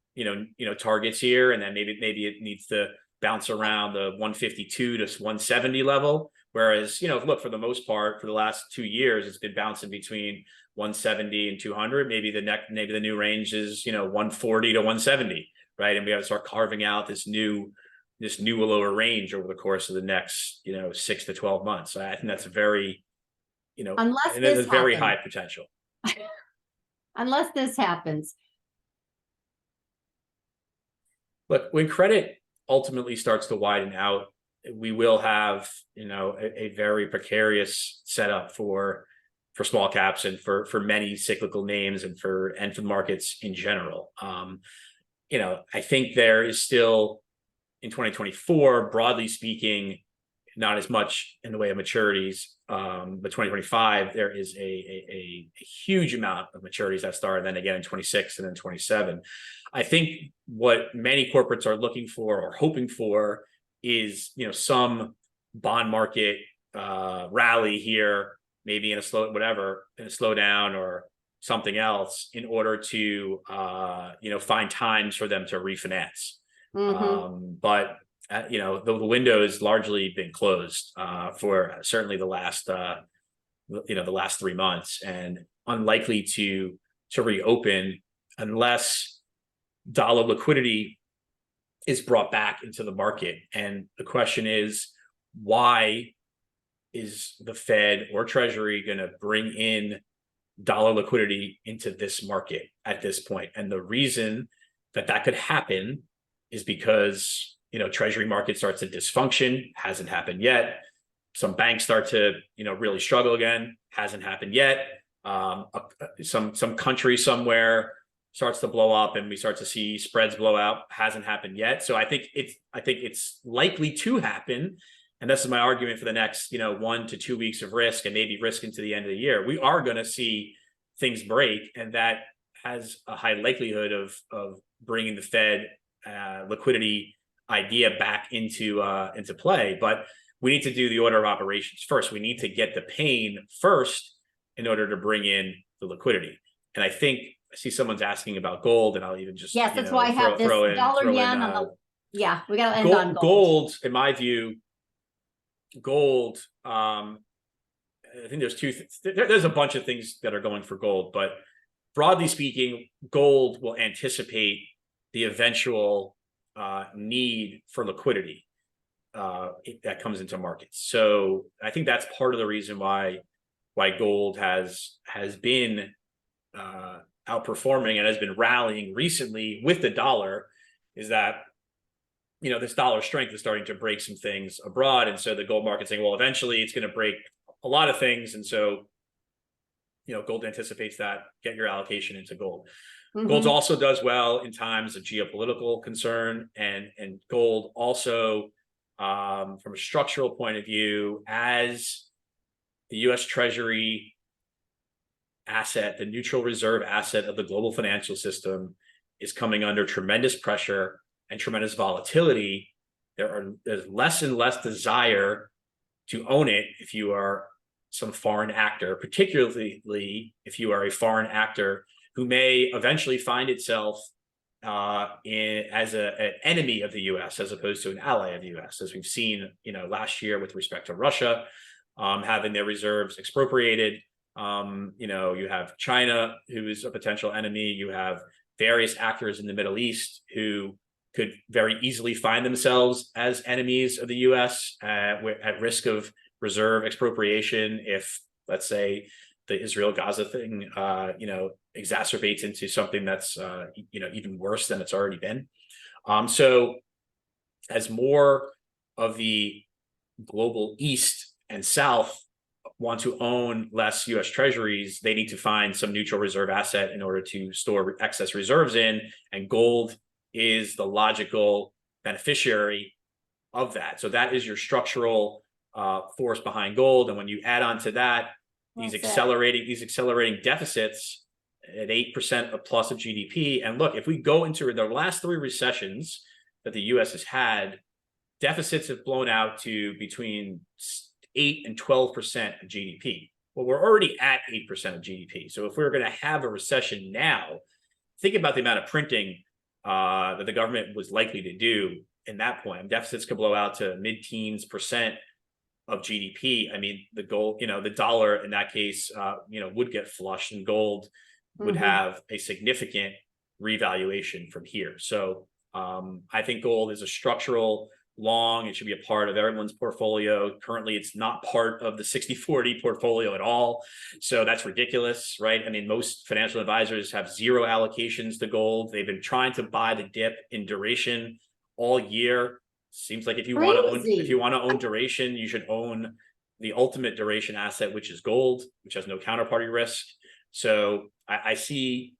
targets here, and then maybe it needs to bounce around the 152 to 170 level. Whereas, look, for the most part, for the last 2 years, it's been bouncing between 170 and 200. Maybe the new range is 140 to 170, right? And we have to start carving out this new lower range over the course of the next 6 to 12 months. So I think that's a very unless there's a very high potential. Unless this happens. Look, when credit ultimately starts to widen out, we will have a very precarious setup for small caps and for many cyclical names and for the markets in general. I think there is still in 2024, broadly speaking, not as much in the way of maturities, but 2025 there is a huge amount of maturities that start, and then again in 26 and then 27. I think what many corporates are looking for or hoping for is some bond market rally here, maybe in a slowdown or something else, in order to find times for them to refinance. But the window has largely been closed for certainly the last 3 months, and unlikely to reopen unless dollar liquidity is brought back into the market. And the question is, why is the Fed or Treasury going to bring in dollar liquidity into this market at this point? And the reason that could happen is because Treasury market starts to dysfunction. Hasn't happened yet. Some banks start to really struggle again. Hasn't happened yet. Some country somewhere starts to blow up and we start to see spreads blow out. Hasn't happened yet. So I think it's likely to happen. And this is my argument for the next 1 to 2 weeks of risk, and maybe risk into the end of the year. We are going to see things break, and that has a high likelihood of bringing the Fed liquidity idea back into play. But we need to do the order of operations first. We need to get the pain first in order to bring in the liquidity. And I think I see someone's asking about gold, and I'll even just that's why I have this dollar yen on the we got to end on gold. In my view, gold. I think there's there's a bunch of things that are going for gold, but broadly speaking, gold will anticipate the eventual need for liquidity that comes into markets. So I think that's part of the reason why gold has been outperforming and has been rallying recently with the dollar, is that this dollar strength is starting to break some things abroad. And so the gold market's saying, well, eventually it's going to break a lot of things. And so, gold anticipates that. Get your allocation into gold. Gold also does well in times of geopolitical concern, and gold also, from a structural point of view, as the U.S. Treasury asset, the neutral reserve asset of the global financial system, is coming under tremendous pressure and tremendous volatility. There's less and less desire to own it if you are some foreign actor, particularly if you are a foreign actor who may eventually find itself as an enemy of the U.S. as opposed to an ally of the U.S., as we've seen, last year with respect to Russia having their reserves expropriated. You have China, who is a potential enemy. You have various actors in the Middle East who could very easily find themselves as enemies of the U.S. At risk of reserve expropriation if, let's say, the Israel-Gaza thing, exacerbates into something that's, even worse than it's already been. So as more of the global East and South want to own less U.S. treasuries, they need to find some neutral reserve asset in order to store excess reserves in, and gold is the logical beneficiary of that. So that is your structural force behind gold. And when you add on to that, these accelerating deficits at 8% of plus of GDP. And look, if we go into the last 3 recessions that the US has had, deficits have blown out to between 8 and 12% of GDP. Well, we're already at 8% of GDP. So if we're going to have a recession now, think about the amount of printing that the government was likely to do in that point. Deficits could blow out to mid-teens % of GDP. I mean, the gold, the dollar in that case, would get flushed, and gold would have a significant revaluation from here. So I think gold is a structural long. It should be a part of everyone's portfolio. Currently, it's not part of the 60-40 portfolio at all. So that's ridiculous, right? I mean, most financial advisors have 0 allocations to gold. They've been trying to buy the dip in duration all year. Seems like if you want to own duration, you should own the ultimate duration asset, which is gold, which has no counterparty risk. So I see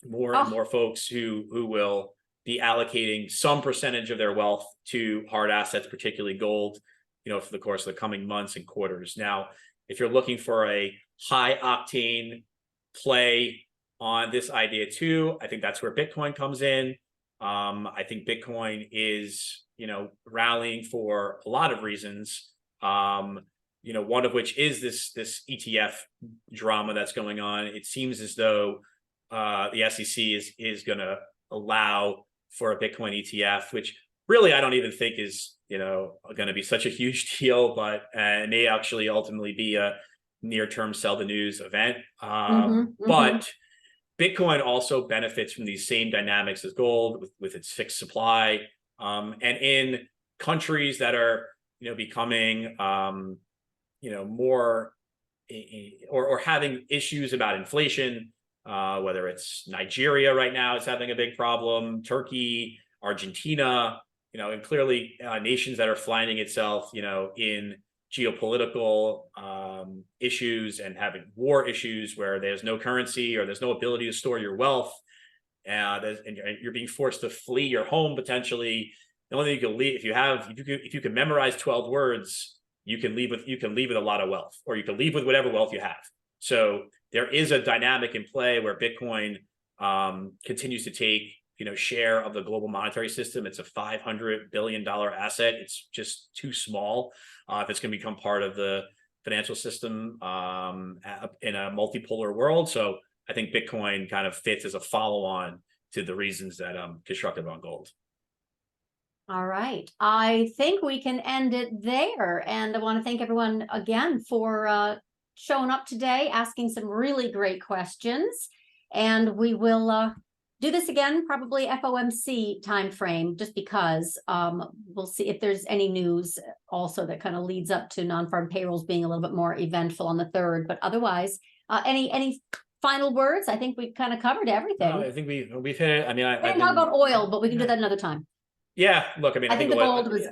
more and more folks who will be allocating some percentage of their wealth to hard assets, particularly gold, for the course of the coming months and quarters. Now, if you're looking for a high octane play on this idea too, I think that's where Bitcoin comes in. I think Bitcoin is, rallying for a lot of reasons. One of which is this ETF drama that's going on. It seems as though the SEC is going to allow for a Bitcoin ETF, which really I don't even think is going to be such a huge deal, but it may actually ultimately be a near-term sell the news event. But Bitcoin also benefits from these same dynamics as gold with its fixed supply, and in countries that are becoming more or having issues about inflation, whether it's Nigeria right now is having a big problem, Turkey, Argentina, and clearly nations that are finding itself, in geopolitical issues and having war issues where there's no currency or there's no ability to store your wealth, and you're being forced to flee your home potentially. The only thing you can leave if you can memorize 12 words, you can leave with a lot of wealth, or you can leave with whatever wealth you have. So there is a dynamic in play where Bitcoin continues to take share of the global monetary system. It's a $500 billion asset. It's just too small if it's going to become part of the financial system in a multipolar world. So I think Bitcoin kind of fits as a follow-on to the reasons that I'm constructive on gold. All right. I think we can end it there. And I want to thank everyone again for showing up today, asking some really great questions. And we will do this again, probably FOMC timeframe, just because we'll see if there's any news also that kind of leads up to non-farm payrolls being a little bit more eventful on the 3rd. But otherwise, any final words? I think we've kind of covered everything. No, I think we've hit it. I mean, I didn't talk about oil, but we can do that another time. Yeah, look, I mean, I think the gold was.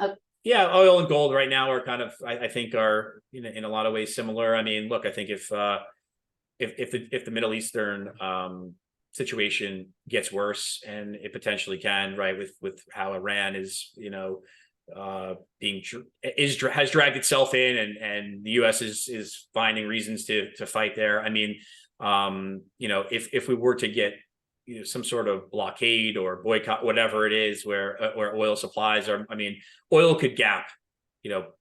Oil and gold right now are kind of, I think, are in a lot of ways similar. I mean, look, I think if the Middle Eastern situation gets worse, and it potentially can, right, with how Iran is, has dragged itself in, and the U.S. is finding reasons to fight there. I mean, if we were to get some sort of blockade or boycott, whatever it is, where oil supplies are, I mean, oil could gap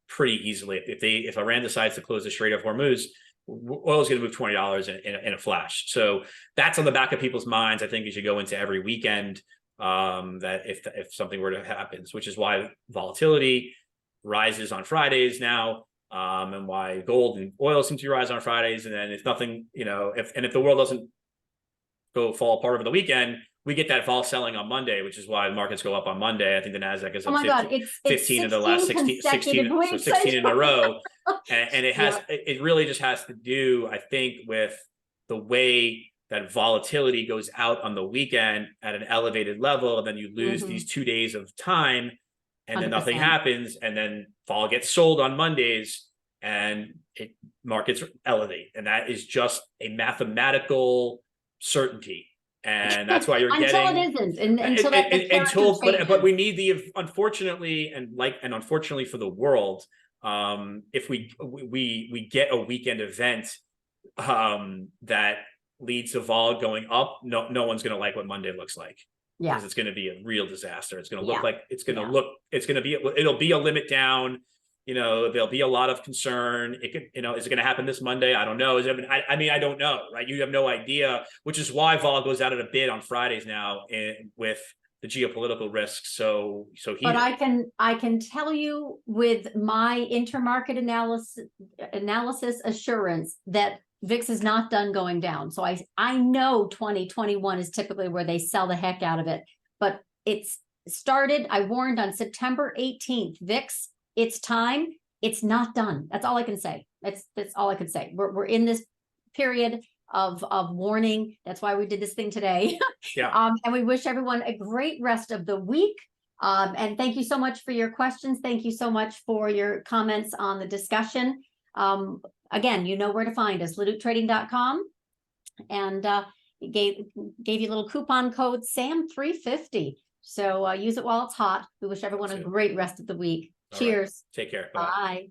pretty easily. If Iran decides to close the Strait of Hormuz, oil is going to move $20 in a flash. So that's on the back of people's minds, I think, as you go into every weekend, that if something were to happen, which is why volatility rises on Fridays now, and why gold and oil seem to rise on Fridays. And then if nothing, if the world doesn't fall apart over the weekend, we get that vol selling on Monday, which is why the markets go up on Monday. I think the Nasdaq is up 15 of the last 16 in a row. And it really just has to do, I think, with the way that volatility goes out on the weekend at an elevated level, and then you lose these 2 days of time, and then 100%. nothing happens, and then vol gets sold on Mondays, and markets elevate. And that is just a mathematical certainty. And that's why you're until getting it isn't but we need unfortunately unfortunately for the world, if we get a weekend event that leads to vol going up, no one's going to like what Monday looks like. Yeah, because it's going to be a real disaster. It's going to look like it'll be a limit down. There'll be a lot of concern. It could, is it going to happen this Monday? I don't know. I don't know, right? You have no idea, which is why vol goes out at a bid on Fridays now, with the geopolitical risks. But I can tell you with my intermarket analysis assurance that VIX is not done going down. So I know 2021 is typically where they sell the heck out of it, but it's started. I warned on September 18th, VIX. It's time. It's not done. That's all I can say. That's all I can say. We're in this period of warning. That's why we did this thing today. Yeah. And we wish everyone a great rest of the week. And thank you so much for your questions. Thank you so much for your comments on the discussion. Again, you know where to find us, LaDucTrading.com, and gave you a little coupon code SAM350. So use it while it's hot. We wish everyone a great rest of the week. Cheers. All right. Take care. Bye.